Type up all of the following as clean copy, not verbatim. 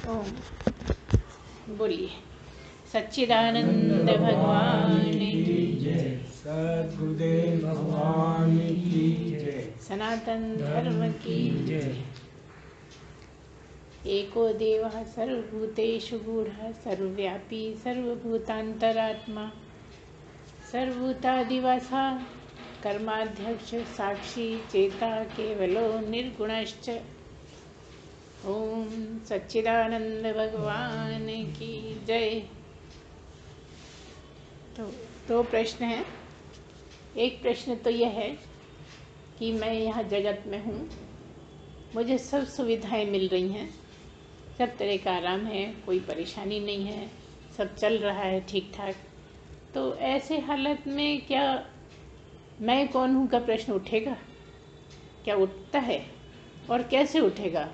ओम बोलिए। सच्चिदानंद भगवान की जय, सद्गुरुदेव भगवान की जय, सनातन धर्म की जय। एको देवः सर्वभूतेषु गूढ़ः सर्वव्यापी सर्वभूतांतरात्मा सर्वभूतादिवासा कर्माध्यक्ष साक्षी चेता केवलो निर्गुणश्च। ओम सच्चिदानंद भगवान की जय। तो दो प्रश्न हैं। एक प्रश्न तो यह है कि मैं यहाँ जगत में हूँ, मुझे सब सुविधाएं मिल रही हैं, सब तरह का आराम है, कोई परेशानी नहीं है, सब चल रहा है ठीक ठाक। तो ऐसे हालत में क्या मैं कौन हूँ का प्रश्न उठेगा? क्या उठता है और कैसे उठेगा?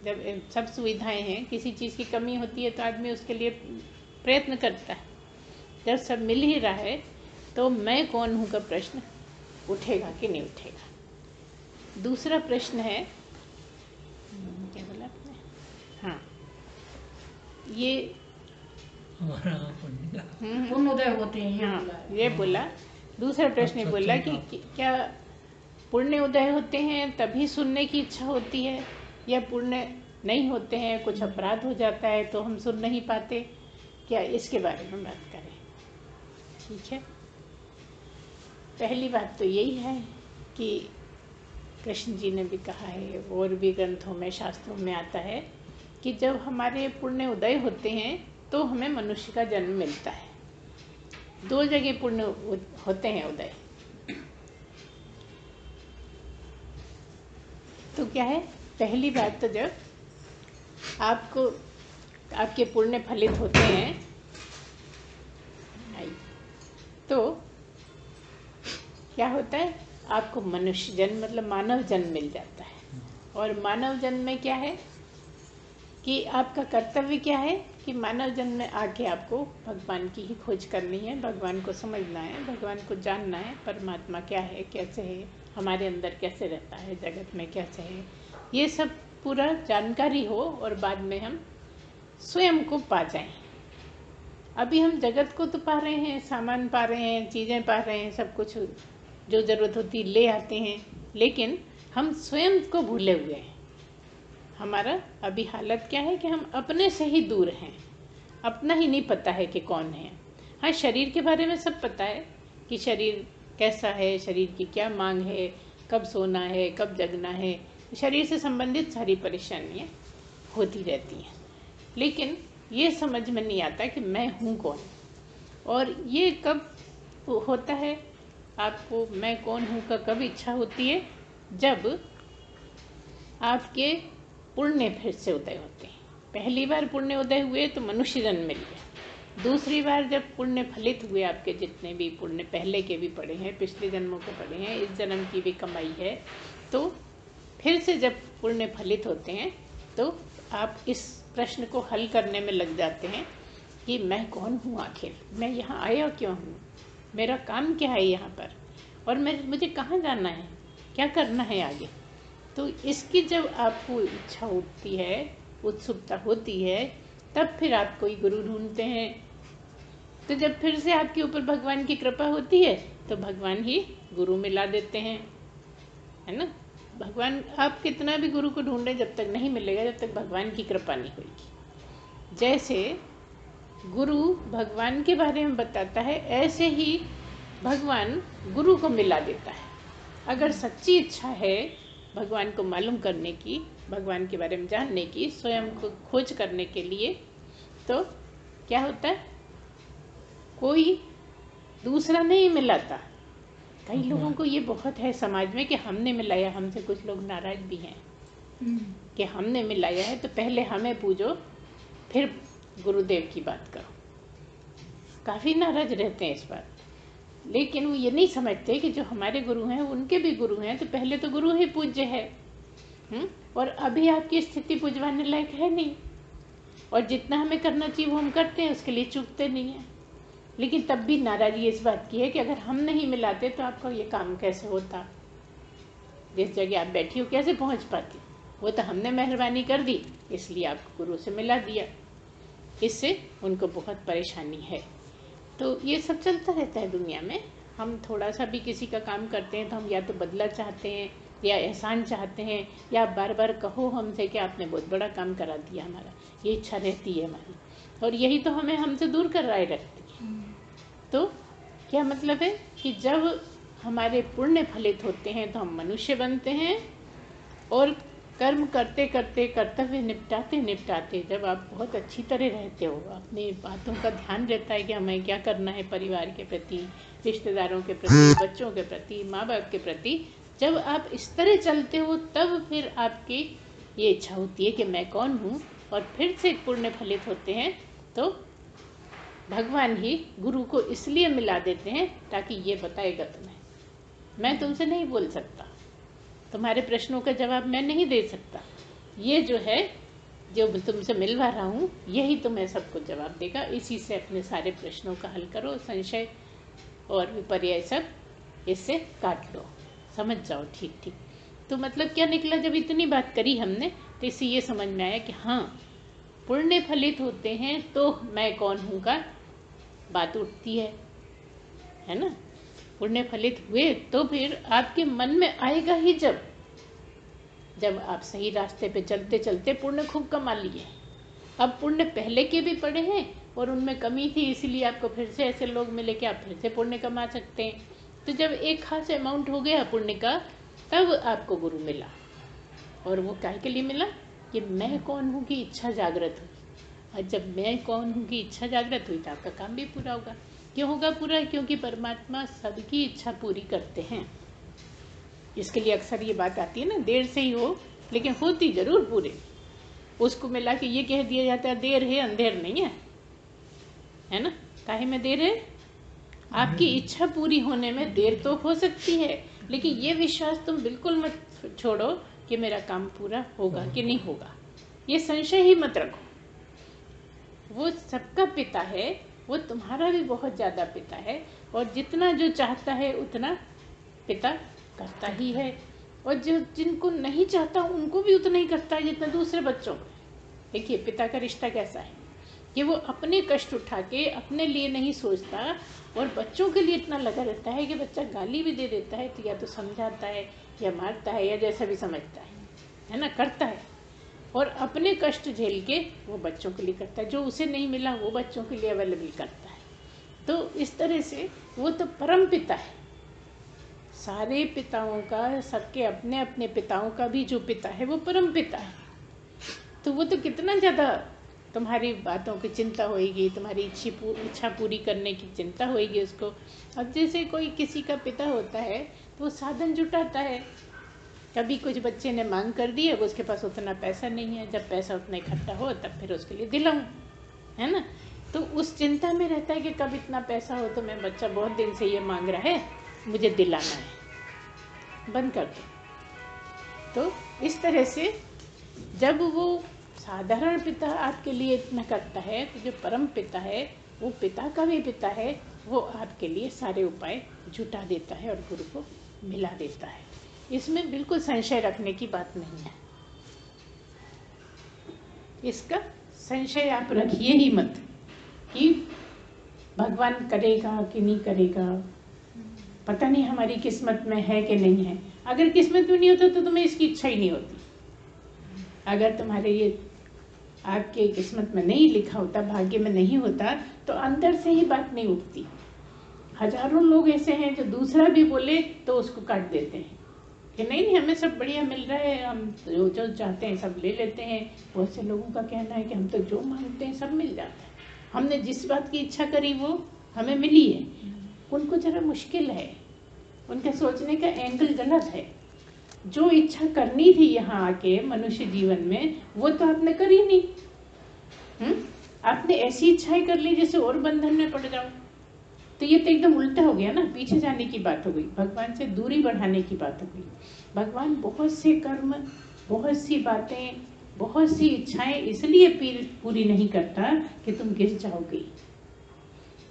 जब सब सुविधाएं हैं, किसी चीज़ की कमी होती है तो आदमी उसके लिए प्रयत्न करता है। जब सब मिल ही रहा है तो मैं कौन हूँ का प्रश्न उठेगा कि नहीं उठेगा? दूसरा प्रश्न है, क्या बोला आपने? हाँ, ये पुण्य उदय होते हैं। हाँ, ये बोला। दूसरा प्रश्न बोला कि क्या पुण्य उदय होते हैं तभी सुनने की इच्छा होती है, या पुण्य नहीं होते हैं, कुछ अपराध हो जाता है तो हम सुन नहीं पाते? क्या इसके बारे में बात करें? ठीक है। पहली बात तो यही है कि कृष्ण जी ने भी कहा है और भी ग्रंथों में शास्त्रों में आता है कि जब हमारे पुण्य उदय होते हैं तो हमें मनुष्य का जन्म मिलता है। दो जगह पुण्य होते हैं उदय। तो क्या है, पहली बात तो जब आपको आपके पुण्य फलित होते हैं तो क्या होता है, आपको मनुष्य जन्म मतलब मानव जन्म मिल जाता है। और मानव जन्म में क्या है कि आपका कर्तव्य क्या है कि मानव जन्म में आके आपको भगवान की ही खोज करनी है, भगवान को समझना है, भगवान को जानना है, परमात्मा क्या है, कैसे है, हमारे अंदर कैसे रहता है, जगत में कैसे है, ये सब पूरा जानकारी हो और बाद में हम स्वयं को पा जाएं। अभी हम जगत को तो पा रहे हैं, सामान पा रहे हैं, चीज़ें पा रहे हैं, सब कुछ जो ज़रूरत होती ले आते हैं, लेकिन हम स्वयं को भूले हुए हैं। हमारा अभी हालत क्या है कि हम अपने से ही दूर हैं, अपना ही नहीं पता है कि कौन है। हाँ, शरीर के बारे में सब पता है कि शरीर कैसा है, शरीर की क्या मांग है, कब सोना है, कब जगना है, शरीर से संबंधित सारी परेशानियाँ होती रहती हैं। लेकिन ये समझ में नहीं आता कि मैं हूँ कौन। और ये कब होता है आपको मैं कौन हूँ का कब इच्छा होती है? जब आपके पुण्य फिर से उदय होते हैं। पहली बार पुण्य उदय हुए तो मनुष्य जन्म मिल गया। दूसरी बार जब पुण्य फलित हुए, आपके जितने भी पुण्य पहले के भी पड़े हैं, पिछले जन्मों के पड़े हैं, इस जन्म की भी कमाई है, तो फिर से जब पुण्य फलित होते हैं तो आप इस प्रश्न को हल करने में लग जाते हैं कि मैं कौन हूँ, आखिर मैं यहाँ आया क्यों हूँ, मेरा काम क्या है यहाँ पर, और मुझे कहाँ जाना है, क्या करना है आगे। तो इसकी जब आपको इच्छा उठती है, उत्सुकता होती है, तब फिर आप कोई गुरु ढूंढते हैं। तो जब फिर से आपके ऊपर भगवान की कृपा होती है तो भगवान ही गुरु मिला देते हैं, है ना। भगवान, आप कितना भी गुरु को ढूंढे, जब तक नहीं मिलेगा, जब तक भगवान की कृपा नहीं होगी। जैसे गुरु भगवान के बारे में बताता है, ऐसे ही भगवान गुरु को मिला देता है। अगर सच्ची इच्छा है भगवान को मालूम करने की, भगवान के बारे में जानने की, स्वयं को खोज करने के लिए, तो क्या होता है, कोई दूसरा नहीं मिलाता। कई लोगों को ये बहुत है समाज में कि हमने मिलाया, हमसे कुछ लोग नाराज भी हैं कि हमने मिलाया है तो पहले हमें पूजो फिर गुरुदेव की बात करो। काफ़ी नाराज रहते हैं इस बात। लेकिन वो ये नहीं समझते कि जो हमारे गुरु हैं उनके भी गुरु हैं, तो पहले तो गुरु ही पूज्य है। और अभी आपकी स्थिति पूजवाने लायक है नहीं, और जितना हमें करना चाहिए वो हम करते हैं, उसके लिए चूकते नहीं हैं। लेकिन तब भी नाराजगी इस बात की है कि अगर हम नहीं मिलाते तो आपका ये काम कैसे होता, जिस जगह आप बैठी हो कैसे पहुंच पाती। वो तो हमने मेहरबानी कर दी इसलिए आपको गुरु से मिला दिया, इससे उनको बहुत परेशानी है। तो ये सब चलता रहता है दुनिया में। हम थोड़ा सा भी किसी का काम करते हैं तो हम या तो बदला चाहते हैं या एहसान चाहते हैं, या बार बार कहो हमसे कि आपने बहुत बड़ा काम करा दिया हमारा, ये इच्छा रहती है हमारी, और यही तो हमें हमसे दूर कर रहा रखती है। तो क्या मतलब है कि जब हमारे पुण्य फलित होते हैं तो हम मनुष्य बनते हैं, और कर्म करते करते कर्तव्य निपटाते निपटाते जब आप बहुत अच्छी तरह रहते हो, अपनी बातों का ध्यान रहता है कि हमें क्या करना है परिवार के प्रति, रिश्तेदारों के प्रति, बच्चों के प्रति, माँ बाप के प्रति, जब आप इस तरह चलते हो तब फिर आपकी ये इच्छा होती है कि मैं कौन हूँ, और फिर से पुण्य फलित होते हैं तो भगवान ही गुरु को इसलिए मिला देते हैं ताकि ये बताएगा तुम्हें, मैं तुमसे नहीं बोल सकता, तुम्हारे प्रश्नों का जवाब मैं नहीं दे सकता, ये जो है जो तुमसे मिलवा रहा हूँ यही तुम्हें सबको जवाब देगा, इसी से अपने सारे प्रश्नों का हल करो, संशय और विपर्य सब इससे काट लो, समझ जाओ ठीक ठीक। तो मतलब क्या निकला, जब इतनी बात करी हमने तो इससे ये समझ में आया कि हाँ पुण्य फलित होते हैं तो मैं कौन हूँ का बात उठती है ना। पुण्य फलित हुए तो फिर आपके मन में आएगा ही जब आप सही रास्ते पे चलते चलते पुण्य खूब कमा लिए। अब पुण्य पहले के भी पड़े हैं और उनमें कमी थी, इसीलिए आपको फिर से ऐसे लोग मिले कि आप फिर से पुण्य कमा सकते हैं। तो जब एक खास अमाउंट हो गया पुण्य का तब आपको गुरु मिला, और वो काहे के लिए मिला कि मैं कौन हूँ की इच्छा जागृत हुई, और जब मैं कौन हूँ की इच्छा जागृत हुई तो आपका काम भी पूरा होगा। क्यों होगा पूरा? क्योंकि परमात्मा सबकी इच्छा पूरी करते हैं। इसके लिए अक्सर ये बात आती है ना, देर से ही हो लेकिन होती जरूर पूरे। उसको मिला के ये कह दिया जाता है देर है अंधेर नहीं है ना। काहे में देर है? आपकी इच्छा पूरी होने में देर तो हो सकती है, लेकिन ये विश्वास तुम बिल्कुल मत छोड़ो कि मेरा काम पूरा होगा कि नहीं होगा, ये संशय ही मत रखो। वो सबका पिता है, वो तुम्हारा भी बहुत ज्यादा पिता है, और जितना जो चाहता है उतना पिता करता ही है, और जो जिनको नहीं चाहता उनको भी उतना ही करता है जितना दूसरे बच्चों को। देखिए पिता का रिश्ता कैसा है कि वो अपने कष्ट उठा के अपने लिए नहीं सोचता, और बच्चों के लिए इतना लगा रहता है कि बच्चा गाली भी दे देता है तो या तो समझाता है या मारता है या जैसा भी समझता है ना, करता है, और अपने कष्ट झेल के वो बच्चों के लिए करता है, जो उसे नहीं मिला वो बच्चों के लिए अवेलेबल करता है। तो इस तरह से वो तो परम पिता है, सारे पिताओं का, सबके अपने अपने पिताओं का भी जो पिता है वो परम पिता है। तो वो तो कितना ज़्यादा तुम्हारी बातों की चिंता होएगी, तुम्हारी इच्छा पूरी करने की चिंता होएगी उसको। अब जैसे कोई किसी का पिता होता है तो वो साधन जुटाता है, कभी कुछ बच्चे ने मांग कर दी, अब उसके पास उतना पैसा नहीं है, जब पैसा उतना इकट्ठा हो तब फिर उसके लिए दिलाऊं, है ना। तो उस चिंता में रहता है कि कब इतना पैसा हो तो मैं, बच्चा बहुत दिन से ये मांग रहा है मुझे दिलाना है, बंद कर दो। तो इस तरह से जब वो साधारण पिता आपके लिए इतना करता है तो जो परम पिता है वो पिता का भी पिता है, वो आपके लिए सारे उपाय जुटा देता है और गुरु को मिला देता है। इसमें बिल्कुल संशय रखने की बात नहीं है, इसका संशय आप रखिए ही मत कि भगवान करेगा कि नहीं करेगा, पता नहीं हमारी किस्मत में है कि नहीं है। अगर किस्मत में नहीं होता तो तुम्हें इसकी इच्छा ही नहीं होती। अगर तुम्हारे ये आपके किस्मत में नहीं लिखा होता, भाग्य में नहीं होता, तो अंदर से ही बात नहीं उठती। हजारों लोग ऐसे हैं जो दूसरा भी बोले तो उसको काट देते हैं कि नहीं हमें सब बढ़िया मिल रहा है, हम जो जो चाहते हैं सब ले लेते हैं। बहुत से लोगों का कहना है कि हम तो जो मांगते हैं सब मिल जाता है, हमने जिस बात की इच्छा करी वो हमें मिली है। उनको जरा मुश्किल है, उनके सोचने का एंगल गलत है। जो इच्छा करनी थी यहाँ आके मनुष्य जीवन में वो तो आपने करी नहीं। आपने ऐसी इच्छाएं कर ली जैसे और बंधन में पड़ जाओ, तो ये तो एकदम उल्टा हो गया ना, पीछे जाने की बात हो गई, भगवान से दूरी बढ़ाने की बात हो गई। भगवान बहुत से कर्म, बहुत सी बातें, बहुत सी इच्छाएं इसलिए पूरी नहीं करता कि तुम गिर जाओगे।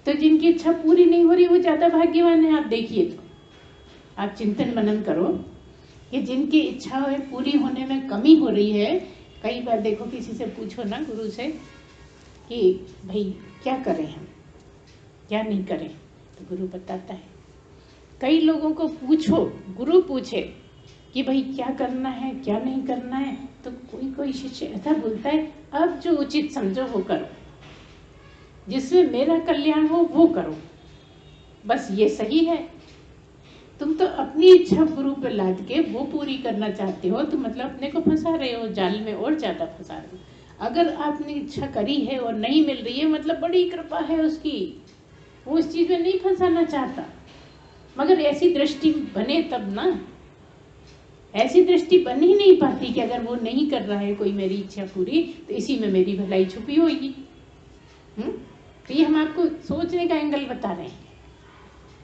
तो जिनकी इच्छा पूरी नहीं हो रही वो ज्यादा भाग्यवान है। आप देखिए, तो आप चिंतन मनन करो कि जिनकी इच्छाएं पूरी होने में कमी हो रही है। कई बार देखो किसी से पूछो ना गुरु से कि भाई क्या करें हम, क्या नहीं करें, तो गुरु बताता है। कई लोगों को पूछो, गुरु पूछे कि भाई क्या करना है क्या नहीं करना है, तो कोई कोई शिष्य ऐसा बोलता है अब जो उचित समझो वो करो, जिसमें मेरा कल्याण हो वो करो, बस ये सही है। तुम तो अपनी इच्छा गुरु पे लाद के वो पूरी करना चाहते हो, तो मतलब अपने को फंसा रहे हो, जाल में और ज्यादा फंसा रहे हो। अगर आपने इच्छा करी है और नहीं मिल रही है, मतलब बड़ी कृपा है उसकी, वो इस चीज में नहीं फंसाना चाहता। मगर ऐसी दृष्टि बने तब ना, ऐसी दृष्टि बन ही नहीं पाती कि अगर वो नहीं कर रहा है कोई मेरी इच्छा पूरी, तो इसी में मेरी भलाई छुपी होगी। तो ये हम आपको सोचने का एंगल बता रहे हैं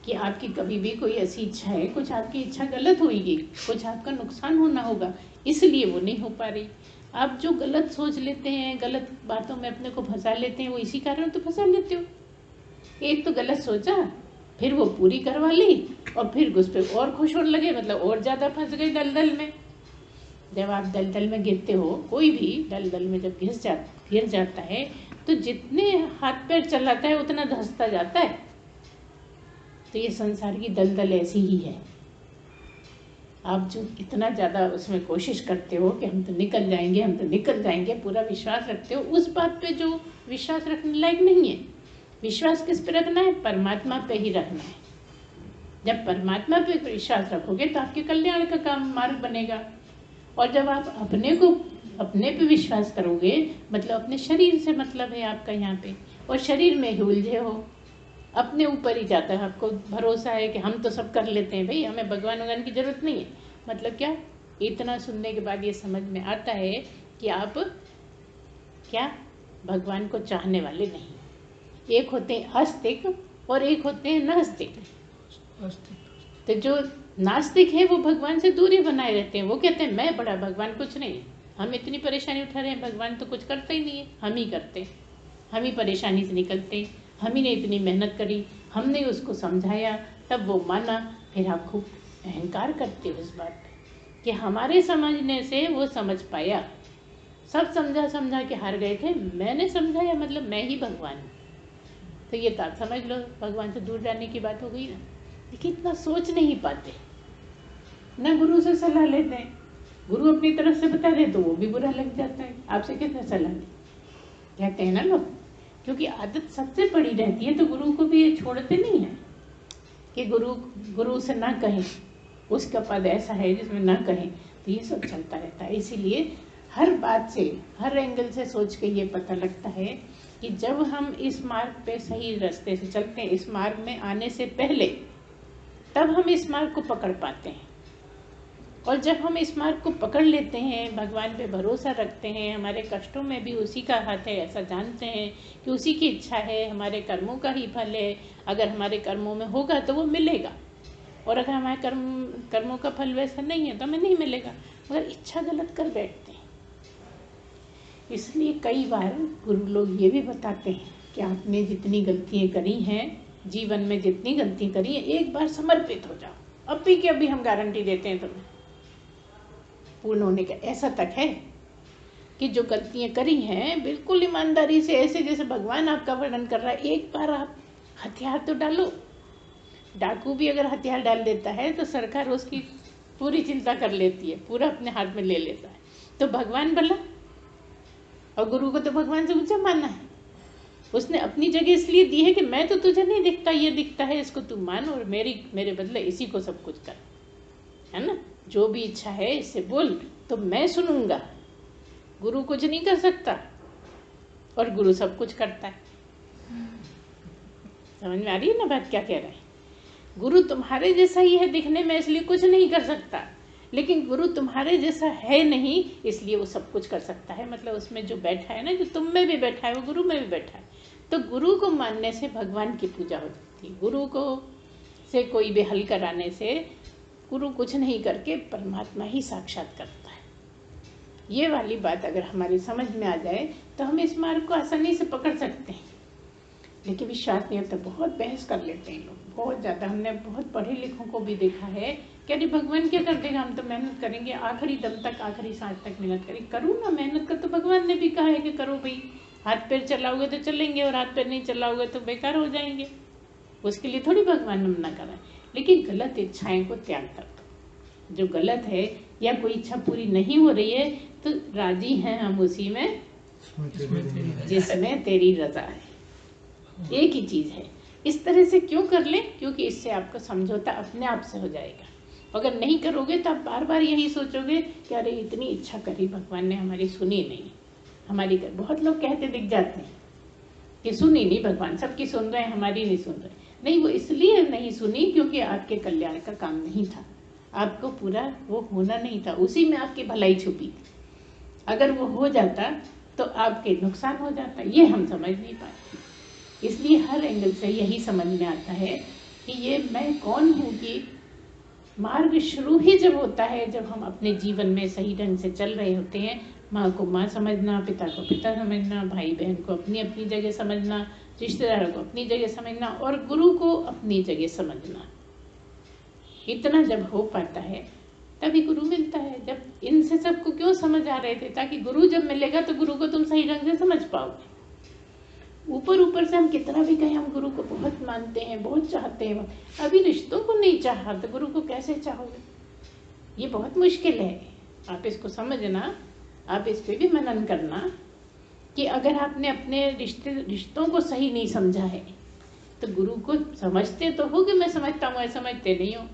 कि आपकी कभी भी कोई ऐसी इच्छा है, कुछ आपकी इच्छा गलत होगी, कुछ आपका नुकसान होना होगा, इसलिए वो नहीं हो पा रही। आप जो गलत सोच लेते हैं, गलत बातों में अपने को फंसा लेते हैं, वो इसी कारण तो फंसा लेते हो। एक तो गलत सोचा, फिर वो पूरी करवा ली, और फिर उस पर और खुश होने लगे, मतलब और ज्यादा फंस गए दलदल में। जब आप दलदल में गिरते हो, कोई भी दलदल में जब गिर जाता है, तो जितने हाथ पैर चलाता है उतना धंसता जाता है। तो ये संसार की दलदल ऐसी ही है। आप जो इतना ज्यादा उसमें कोशिश करते हो कि हम तो निकल जाएंगे, हम तो निकल जाएंगे, पूरा विश्वास रखते हो, उस बात पे जो विश्वास रखने लायक नहीं है। विश्वास किस पे रखना है? परमात्मा पे ही रखना है। जब परमात्मा पे विश्वास रखोगे तो आपके कल्याण का काम मार्ग बनेगा। और जब आप अपने पे विश्वास करोगे, मतलब अपने शरीर से मतलब है आपका यहाँ पे, और शरीर में ही उलझे हो, अपने ऊपर ही जाता है, आपको भरोसा है कि हम तो सब कर लेते हैं भाई, हमें भगवान भगवान की जरूरत नहीं है। मतलब क्या? इतना सुनने के बाद ये समझ में आता है कि आप क्या भगवान को चाहने वाले नहीं। एक होते हैं आस्तिक और एक होते हैं नास्तिक। तो जो नास्तिक है वो भगवान से दूरी बनाए रहते हैं। वो कहते हैं मैं बड़ा, भगवान कुछ नहीं है, हम इतनी परेशानी उठा रहे हैं, भगवान तो कुछ करता ही नहीं है, हम ही करते हैं, हम ही परेशानी से निकलते हैं, हम ही ने इतनी मेहनत करी, हमने उसको समझाया, तब वो माना। फिर आप खूब अहंकार करते हो इस बात पे कि हमारे समझने से वो समझ पाया। सब समझा के हार गए थे, मैंने समझाया, मतलब मैं ही भगवान हूँ। तो ये तो आप समझ लो भगवान से दूर जाने की बात हो गई ना। लेकिन इतना सोच नहीं पाते ना, गुरु से सलाह लेते हैं, गुरु अपनी तरफ से बता दे तो वो भी बुरा लग जाता है। आपसे कितना सलाह ले कहते हैं ना लोग, क्योंकि आदत सबसे पड़ी रहती है, तो गुरु को भी ये छोड़ते नहीं है कि गुरु से ना कहें, उसका पद ऐसा है जिसमें ना कहें। तो ये सब चलता रहता है। इसीलिए हर बात से, हर एंगल से सोच के ये पता लगता है कि जब हम इस मार्ग पे सही रास्ते से चलते हैं, इस मार्ग में आने से पहले, तब हम इस मार्ग को पकड़ पाते हैं। और जब हम इस मार्ग को पकड़ लेते हैं, भगवान पे भरोसा रखते हैं, हमारे कष्टों में भी उसी का हाथ है, ऐसा जानते हैं कि उसी की इच्छा है, हमारे कर्मों का ही फल है, अगर हमारे कर्मों में होगा तो वो मिलेगा, और अगर हमारे कर्मों का फल वैसा नहीं है तो हमें नहीं मिलेगा। मगर इच्छा गलत कर बैठते हैं। इसलिए कई बार गुरु लोग ये भी बताते हैं कि आपने जितनी गलतियां करी हैं, जीवन में जितनी गलतियां करी हैं, एक बार समर्पित हो जाओ, अभी के अभी हम गारंटी देते हैं तुम्हें पूर्ण होने का। ऐसा तक है कि जो गलतियां करी हैं बिल्कुल ईमानदारी से, ऐसे जैसे भगवान आपका वर्णन कर रहा है, एक बार आप हथियार तो डालो। डाकू भी अगर हथियार डाल देता है तो सरकार उसकी पूरी चिंता कर लेती है, पूरा अपने हाथ में ले लेता है। तो भगवान भला, और गुरु को तो भगवान से ऊंचा माना है। उसने अपनी जगह इसलिए दी है कि मैं तो तुझे नहीं दिखता, ये दिखता है, इसको तू मान, और मेरे बदले इसी को सब कुछ कर, है ना। जो भी इच्छा है इससे बोल तो मैं सुनूंगा। गुरु कुछ नहीं कर सकता और गुरु सब कुछ करता है। समझ में आ रही है ना बात क्या कह रहा है? गुरु तुम्हारे जैसा ही है दिखने में, इसलिए कुछ नहीं कर सकता, लेकिन गुरु तुम्हारे जैसा है नहीं, इसलिए वो सब कुछ कर सकता है। मतलब उसमें जो बैठा है ना, जो तुम में भी बैठा है वो गुरु में भी बैठा है। तो गुरु को मानने से भगवान की पूजा होती है। गुरु को से कोई भी हल कराने से गुरु कुछ नहीं करके परमात्मा ही साक्षात करता है। ये वाली बात अगर हमारी समझ में आ जाए तो हम इस मार्ग को आसानी से पकड़ सकते हैं। लेकिन विश्वास नहीं होता, बहुत बहस कर लेते हैं लोग, बहुत ज़्यादा। हमने बहुत पढ़े लिखों को भी देखा है कि कह रही भगवान क्या कर देगा, हम तो मेहनत करेंगे आखिरी दम तक, आखिरी सांस तक मेहनत करेंगे। करूँ ना मेहनत का, तो भगवान ने भी कहा है कि करो भाई, हाथ पैर चलाओगे तो चलेंगे और हाथ पैर नहीं चलाओगे तो बेकार हो जाएंगे। उसके लिए थोड़ी भगवान ने मना करा है। लेकिन गलत इच्छाएं को त्याग कर दो। जो गलत है या कोई इच्छा पूरी नहीं हो रही है तो राजी हैं हम उसी में जिसमें तेरी रजा है। एक ही चीज है। इस तरह से क्यों कर ले, क्योंकि इससे आपका समझौता अपने आप से हो जाएगा। अगर नहीं करोगे तो आप बार बार यही सोचोगे कि अरे इतनी इच्छा करी भगवान ने, हमारी सुनी नहीं, हमारी कर। बहुत लोग कहते दिख जाते हैं कि सुनी नहीं भगवान, सबकी सुन रहे हैं हमारी नहीं सुन रहे। नहीं, वो इसलिए नहीं सुनी क्योंकि आपके कल्याण का काम नहीं था, आपको पूरा वो होना नहीं था, उसी में आपकी भलाई छुपी थी। अगर वो हो जाता तो आपके नुकसान हो जाता, ये हम समझ नहीं पाए। इसलिए हर एंगल से यही समझ में आता है कि ये मैं कौन हूँ, कि मार्ग शुरू ही जब होता है जब हम अपने जीवन में सही ढंग से चल रहे होते हैं। माँ को माँ समझना, पिता को पिता समझना, भाई बहन को अपनी अपनी जगह समझना, रिश्तेदारों को अपनी जगह समझना और गुरु को अपनी जगह समझना। इतना जब हो पाता है तभी गुरु मिलता है। जब इनसे सबको क्यों समझ आ रहे थे, ताकि गुरु जब मिलेगा तो गुरु को तुम सही ढंग से समझ पाओगे। ऊपर ऊपर से हम कितना भी कहें हम गुरु को बहुत मानते हैं, बहुत चाहते हैं, अभी रिश्तों को नहीं चाहा तो गुरु को कैसे चाहोगे? ये बहुत मुश्किल है। आप इसको समझना, आप इस पे भी मनन करना कि अगर आपने अपने रिश्तों को सही नहीं समझा है तो गुरु को समझते तो हो कि मैं समझता हूँ, समझते नहीं हो।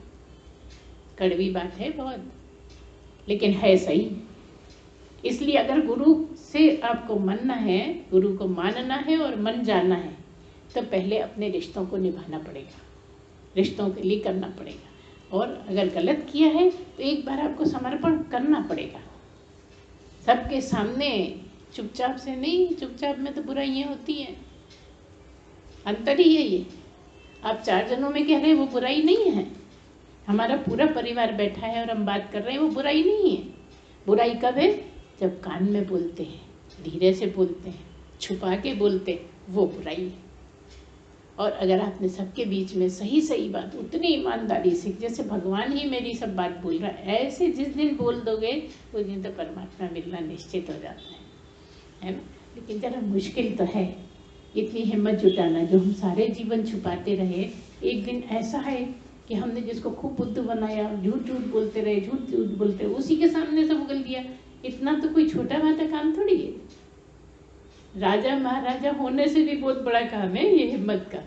कड़वी बात है बहुत, लेकिन है सही। इसलिए अगर गुरु से आपको मानना है, गुरु को मानना है और मन जाना है, तो पहले अपने रिश्तों को निभाना पड़ेगा, रिश्तों के लिए करना पड़ेगा। और अगर गलत किया है तो एक बार आपको समर्पण करना पड़ेगा, सबके सामने, चुपचाप से नहीं। चुपचाप में तो बुराइयां होती हैं, अंतर ही है ये। आप 4 जनों में कह रहे हैं वो बुराई नहीं है, हमारा पूरा परिवार बैठा है और हम बात कर रहे हैं, वो बुराई नहीं है। बुराई कब है? जब कान में बोलते हैं, धीरे से बोलते हैं, छुपा के बोलते हैं, वो बुराई है। और अगर आपने सबके बीच में सही सही बात उतनी ईमानदारी से, जैसे भगवान ही मेरी सब बात बोल रहा है, ऐसे जिस दिन बोल दोगे उस दिन तो परमात्मा मिलना निश्चित हो जाता है ना। लेकिन जरा मुश्किल तो है इतनी हिम्मत जुटाना, जो हम सारे जीवन छुपाते रहे। एक दिन ऐसा है कि हमने जिसको खूब बुद्ध बनाया, झूठ झूठ बोलते रहे, झूठ झूठ बोलते रहे, उसी के सामने सब उगल दिया। इतना तो कोई छोटा मोटा काम थोड़ी है। राजा महाराजा होने से भी बहुत बड़ा काम है ये हिम्मत का।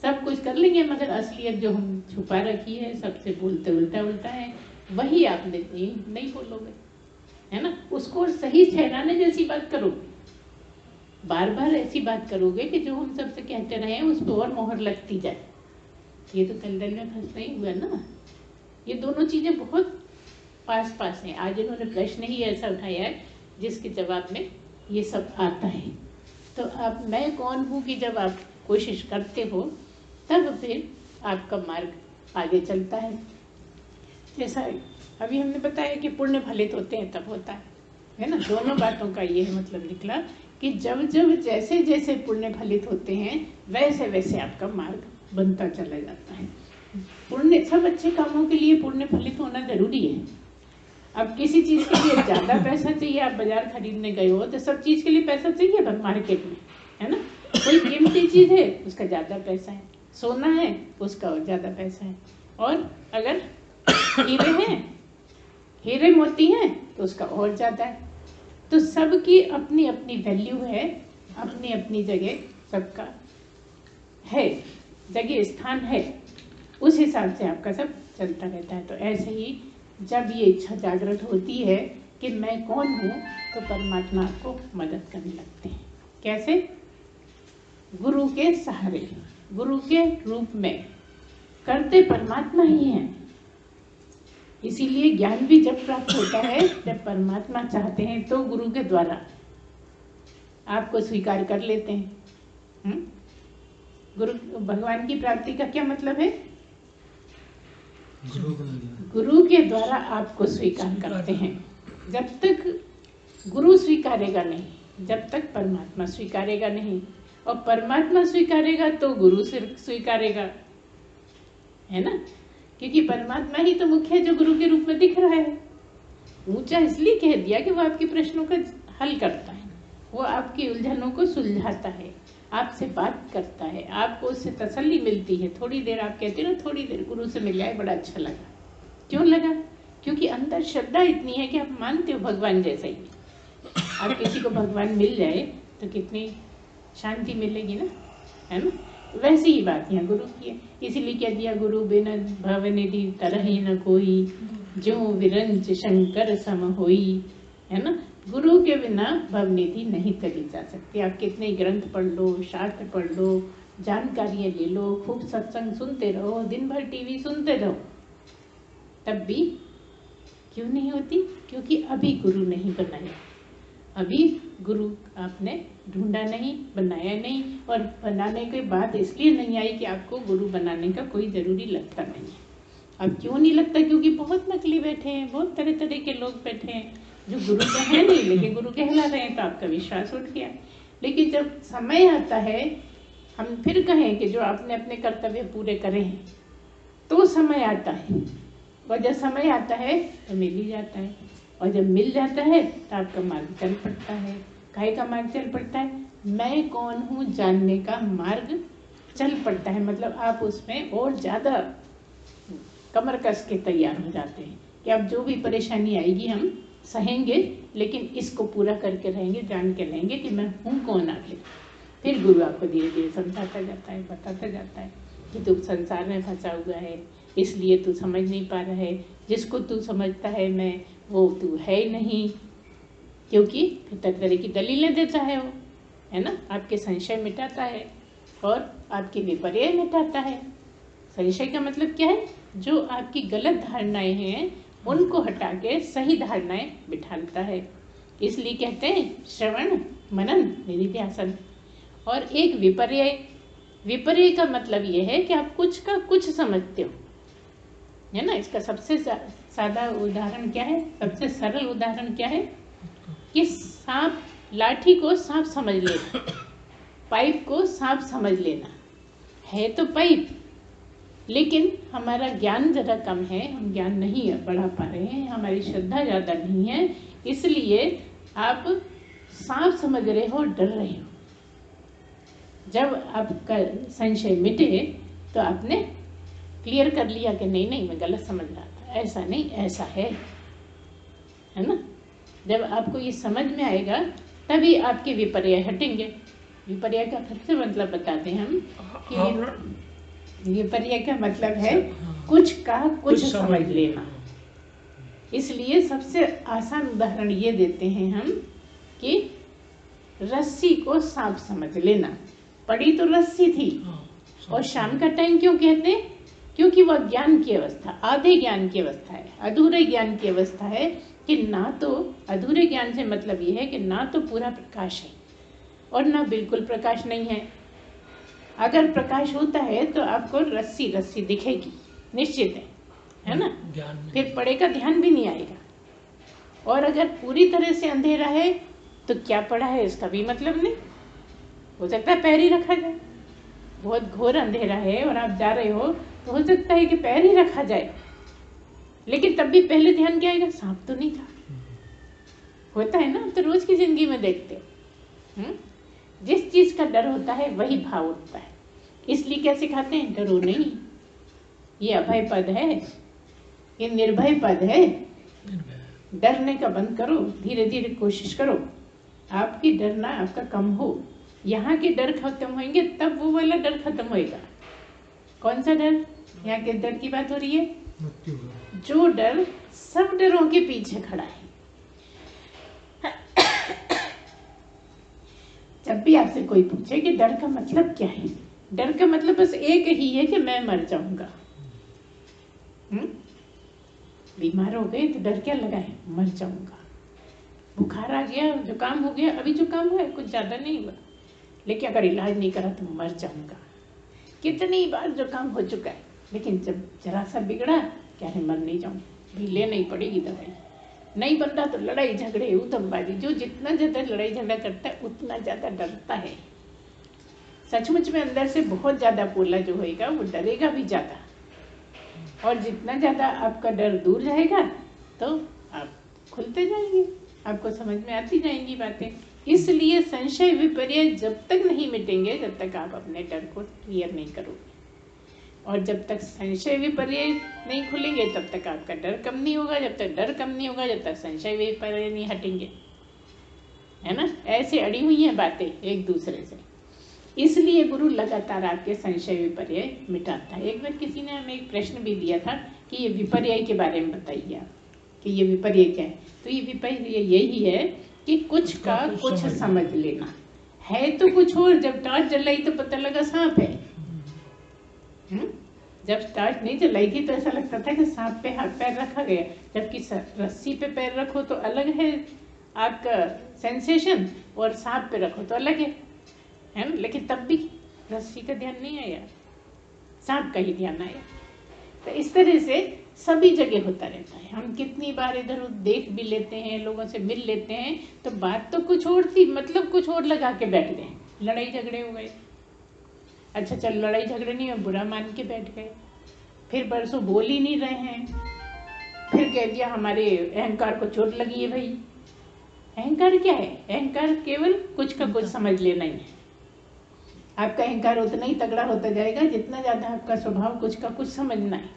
सब कुछ कर लेंगे मगर असलियत जो हम छुपा रखी है, सबसे बोलते उल्टा उल्टा है, वही आप नहीं बोलोगे, है ना। उसको सही ठहराने जैसी बात करोगे, बार बार ऐसी बात करोगे कि जो हम सबसे कहते रहे उस पर और मोहर लगती जाए। ये तो दलदल में फंसना ही हुआ ना। ये दोनों चीजें बहुत पास पास हैं। आज इन्होंने प्रश्न ही ऐसा उठाया है जिसके जवाब में ये सब आता है। तो आप मैं कौन हूँ कि जब आप कोशिश करते हो तब फिर आपका मार्ग आगे चलता है। जैसा अभी हमने बताया कि पुण्य फलित होते हैं तब होता है ना। दोनों बातों का ये मतलब निकला कि जब जब जैसे जैसे पुण्य फलित होते हैं वैसे वैसे आपका मार्ग बनता चला जाता है। पुण्य, सब अच्छे कामों के लिए पुण्य फलित होना जरूरी है। अब किसी चीज के लिए ज्यादा पैसा चाहिए, आप बाजार खरीदने गए हो तो सब चीज के लिए पैसा चाहिए मार्केट में, है ना। कोई कीमती चीज है उसका ज्यादा पैसा है, सोना है उसका और ज्यादा पैसा है, और अगर हीरे हैं, हीरे मोती हैं तो उसका और ज्यादा है। तो सबकी अपनी अपनी वैल्यू है, अपनी अपनी जगह सबका है, जगह स्थान है, उस हिसाब से आपका सब चलता रहता है। तो ऐसे ही जब ये इच्छा जागृत होती है कि मैं कौन हूँ, तो परमात्मा आपको मदद करने लगते हैं। कैसे? गुरु के सहारे, गुरु के रूप में। करते परमात्मा ही हैं। इसीलिए ज्ञान भी जब प्राप्त होता है जब परमात्मा चाहते हैं तो गुरु के द्वारा आपको स्वीकार कर लेते हैं। गुरु भगवान की प्राप्ति का क्या मतलब है? गुरु के द्वारा आपको स्वीकार करते हैं। जब तक गुरु स्वीकारेगा नहीं, जब तक परमात्मा स्वीकारेगा नहीं, और परमात्मा स्वीकारेगा तो गुरु स्वीकारेगा, है ना। क्योंकि परमात्मा ही तो मुख्य है जो गुरु के रूप में दिख रहा है। ऊंचा इसलिए कह दिया कि वो आपके प्रश्नों का हल करता है, वो आपकी उलझनों को सुलझाता है, आपसे बात करता है, आपको उससे तसल्ली मिलती है। थोड़ी देर आप कहते हो ना, थोड़ी देर गुरु से मिल जाए बड़ा अच्छा लगा। क्यों लगा? क्योंकि अंदर श्रद्धा इतनी है कि आप मानते हो भगवान जैसा ही। अब किसी को भगवान मिल जाए तो कितनी शांति मिलेगी ना, है ना? वैसी ही बात यहाँ गुरु की है। इसीलिए कह दिया गुरु बिना भवनिधि तरहि न कोई, जो विरंच शंकर सम होई, है ना? गुरु के बिना भवनिधि नहीं तरी जा सकती। आप कितने ग्रंथ पढ़ लो, शास्त्र पढ़ लो, जानकारियाँ ले लो, खूब सत्संग सुनते रहो, दिन भर टीवी सुनते रहो, तब भी क्यों नहीं होती? क्योंकि अभी गुरु नहीं बनाया, अभी गुरु आपने ढूंढा नहीं, बनाया नहीं। और बनाने के बाद इसलिए नहीं आई कि आपको गुरु बनाने का कोई जरूरी लगता नहीं है। अब क्यों नहीं लगता? क्योंकि बहुत नकली बैठे हैं, बहुत तरह तरह के लोग बैठे हैं जो गुरु तो है नहीं लेकिन गुरु कहला रहे हैं, तो आपका विश्वास उठ गया। लेकिन जब समय आता है, हम फिर कहें कि जो आपने अपने कर्तव्य पूरे करे हैं, तो समय आता है, और जब समय आता है तो मिल ही जाता है, और जब मिल जाता है तो आपका मार्ग चल पड़ता है। काहे का मार्ग चल पड़ता है? मैं कौन हूँ जानने का मार्ग चल पड़ता है। मतलब आप उसमें और ज़्यादा कमर कस के तैयार हो जाते हैं कि अब जो भी परेशानी आएगी हम सहेंगे, लेकिन इसको पूरा करके रहेंगे, जान के रहेंगे कि मैं हूँ कौन आखिर। फिर गुरु आपको धीरे धीरे समझाता जाता है, बताता जाता है कि तू संसार में फंसा हुआ है, इसलिए तू समझ नहीं पा रहा है। जिसको तू समझता है मैं, वो तू है ही नहीं। क्योंकि फिर तरह तरह की दलीलें देता है वो, है ना? आपके संशय मिटाता है और आपकी विपर्य मिटाता है। संशय का मतलब क्या है? जो आपकी गलत धारणाएं हैं उनको हटा के सही धारणाएं बिठाता है। इसलिए कहते हैं श्रवण मनन निधिध्यासन। और एक विपर्य, विपर्य का मतलब ये है कि आप कुछ का कुछ समझते हो, है ना? इसका सबसे सादा उदाहरण क्या है? सबसे सरल उदाहरण क्या है? कि सांप, लाठी को सांप समझ लेना, पाइप को सांप समझ लेना। है तो पाइप, लेकिन हमारा ज्ञान जरा कम है, हम ज्ञान नहीं बढ़ा पा रहे हैं, हमारी श्रद्धा ज़्यादा नहीं है, इसलिए आप सांप समझ रहे हो, डर रहे हो। जब आपका संशय मिटे तो आपने क्लियर कर लिया कि नहीं नहीं मैं गलत समझ रहा था, ऐसा नहीं ऐसा है ना? जब आपको ये समझ में आएगा तभी आपके विपर्य हटेंगे। विपर्य का फिर से मतलब बताते हैं हम कि विपर्य का मतलब है कुछ का कुछ समझ लेना। इसलिए सबसे आसान उदाहरण ये देते हैं हम कि रस्सी को सांप समझ लेना। पड़ी तो रस्सी थी, और शाम का टाइम क्यों कहते हैं? क्योंकि वह ज्ञान की अवस्था, आधे ज्ञान की अवस्था है, अधूरे ज्ञान की अवस्था है। कि ना तो अधूरे ज्ञान से मतलब ये है कि ना तो पूरा प्रकाश है और ना बिल्कुल प्रकाश नहीं है। अगर प्रकाश होता है तो आपको रस्सी रस्सी दिखेगी, निश्चित है ना? फिर पड़े का ध्यान भी नहीं आएगा। और अगर पूरी तरह से अंधेरा है तो क्या पड़ा है इसका भी मतलब नहीं। हो सकता है पैर ही रखा जाए, बहुत घोर अंधेरा है और आप जा रहे हो तो हो सकता है कि पैर ही रखा जाए, लेकिन तब भी पहले ध्यान क्या आएगा? सांप तो नहीं था। होता है ना, तो रोज की जिंदगी में देखते हो। जिस चीज का डर होता है वही भाव उठता है। इसलिए क्या सिखाते हैं? डरो नहीं, ये अभय पद है, ये निर्भय पद है। डरने का बंद करो, धीरे धीरे कोशिश करो आपकी डरना आपका कम हो। यहाँ के डर खत्म होंगे तब वो वाला डर खत्म होएगा। कौन सा डर? यहाँ के डर की बात हो रही है, जो डर सब डरों के पीछे खड़ा है। जब भी आपसे कोई पूछे कि डर का मतलब क्या है, डर का मतलब बस एक ही है कि मैं मर जाऊंगा। बीमार हो गए तो डर क्या लगा है? मर जाऊंगा। बुखार आ गया, जुकाम हो गया, अभी जुकाम हुआ है, कुछ ज्यादा नहीं हुआ, लेकिन अगर इलाज नहीं करा तो मर जाऊंगा। कितनी बार जुकाम हो चुका है, लेकिन जब जरा सा बिगड़ा क्या है? मर नहीं जाऊं, भी लेना ही पड़ेगी दवाई। नहीं बनता तो लड़ाई झगड़े उतमबाजी। जो जितना ज्यादा लड़ाई झगड़ा करता है उतना ज्यादा डरता है। सचमुच में अंदर से बहुत ज्यादा पोला जो होएगा वो डरेगा भी ज्यादा। और जितना ज़्यादा आपका डर दूर जाएगा तो आप खुलते जाएंगे, आपको समझ में आती जाएंगी बातें। इसलिए संशय विपर्य जब तक नहीं मिटेंगे जब तक आप अपने डर को क्लियर नहीं करोगे, और जब तक संशय विपर्य नहीं खुलेंगे तब तक आपका डर कम नहीं होगा, जब तक डर कम नहीं होगा जब तक संशय विपर्य नहीं हटेंगे, है ना। ऐसे अड़ी हुई हैं बातें एक दूसरे से। इसलिए गुरु लगातार आपके संशय विपर्य मिटाता है। एक बार किसी ने हमें एक प्रश्न भी दिया था कि ये विपर्य के बारे में बताइए आप, कि ये विपर्य क्या है। तो ये विपर्य यही है कि कुछ का कुछ समझ लेना है तो कुछ और। जब टॉर्च जलाई तो पता लगा सांप है। जब टॉर्च नहीं जलाई थी तो ऐसा लगता था कि सांप पे हाथ पैर रखा गया, जबकि रस्सी पे पैर रखो तो अलग है आपका सेंसेशन, और सांप पे रखो तो अलग है ना। लेकिन तब भी रस्सी का ध्यान नहीं आया, सांप का ही ध्यान आया। तो इस तरह से सभी जगह होता रहता है। हम कितनी बार इधर उधर देख भी लेते हैं, लोगों से मिल लेते हैं, तो बात तो कुछ और थी, मतलब कुछ और लगा के बैठ गए, लड़ाई झगड़े हो गए। अच्छा चल लड़ाई झगड़े नहीं हुए, बुरा मान के बैठ गए, फिर बरसों बोल ही नहीं रहे हैं, फिर कह दिया हमारे अहंकार को चोट लगी है। भाई अहंकार क्या है? अहंकार केवल कुछ का कुछ समझ लेना ही है। आपका अहंकार उतना ही तगड़ा होता जाएगा जितना ज्यादा आपका स्वभाव कुछ का कुछ समझना है।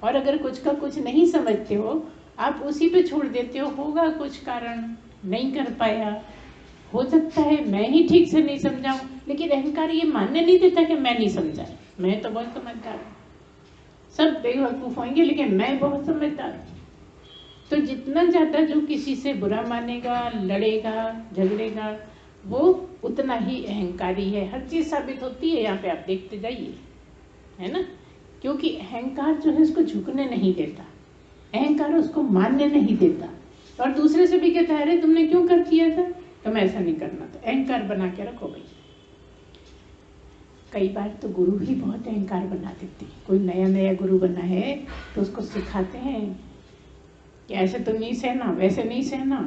और अगर कुछ का कुछ नहीं समझते हो, आप उसी पे छोड़ देते हो, होगा कुछ कारण, नहीं कर पाया, हो सकता है मैं ही ठीक से नहीं समझाऊं। लेकिन अहंकार ये मानने नहीं देता कि मैं नहीं समझा, मैं तो बहुत समझदार हूँ, सब बेवकूफ होंगे लेकिन मैं बहुत समझदार हूँ। तो जितना ज्यादा जो किसी से बुरा मानेगा, लड़ेगा, झगड़ेगा, वो उतना ही अहंकारी है। हर चीज साबित होती है यहाँ पे, आप देखते जाइए, है ना। क्योंकि अहंकार जो है उसको झुकने नहीं देता, अहंकार उसको मानने नहीं देता, और दूसरे से भी कहता है अरे तुमने क्यों कर किया था, तुम ऐसा नहीं करना। तो अहंकार बना के रखो भाई। कई बार तो गुरु ही बहुत अहंकार बना देते हैं। कोई नया नया गुरु बना है तो उसको सिखाते हैं कि ऐसे तो नहीं सहना, वैसे नहीं सहना,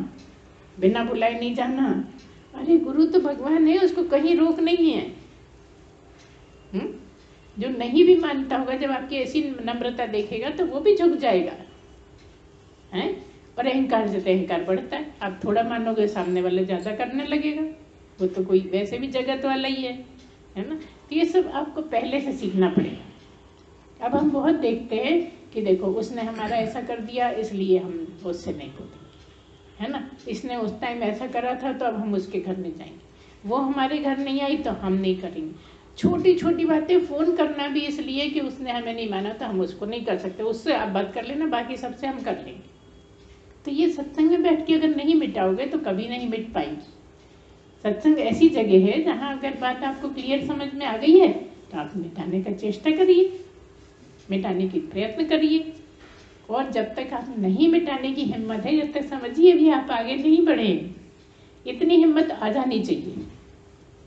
बिना बुलाए नहीं जाना। अरे गुरु तो भगवान है, उसको कहीं रोक नहीं है। जो नहीं भी मानता होगा, जब आपकी ऐसी नम्रता देखेगा तो वो भी झुक जाएगा, है। और अहंकार से तो अहंकार बढ़ता है। आप थोड़ा मानोगे, सामने वाले ज्यादा करने लगेगा, वो तो कोई वैसे भी जगत वाला ही है ना। तो ये सब आपको पहले से सीखना पड़ेगा। अब हम बहुत देखते हैं कि देखो उसने हमारा ऐसा कर दिया इसलिए हम उससे नहीं बोलेंगे, है ना। इसने उस टाइम ऐसा करा था तो अब हम उसके घर नहीं जाएंगे, वो हमारे घर नहीं आई तो हम नहीं करेंगे। छोटी छोटी बातें, फोन करना भी इसलिए कि उसने हमें नहीं माना तो हम उसको नहीं कर सकते, उससे आप बात कर लेना, बाकी सबसे हम कर लेंगे। तो ये सत्संग में बैठ के अगर नहीं मिटाओगे तो कभी नहीं मिट पाएगी। सत्संग ऐसी जगह है जहाँ अगर बात आपको क्लियर समझ में आ गई है तो आप मिटाने का चेष्टा करिए, मिटाने की प्रयत्न करिए। और जब तक आप नहीं मिटाने की हिम्मत है, जब तक समझिए भी आप आगे नहीं बढ़े, इतनी हिम्मत आ जानी चाहिए,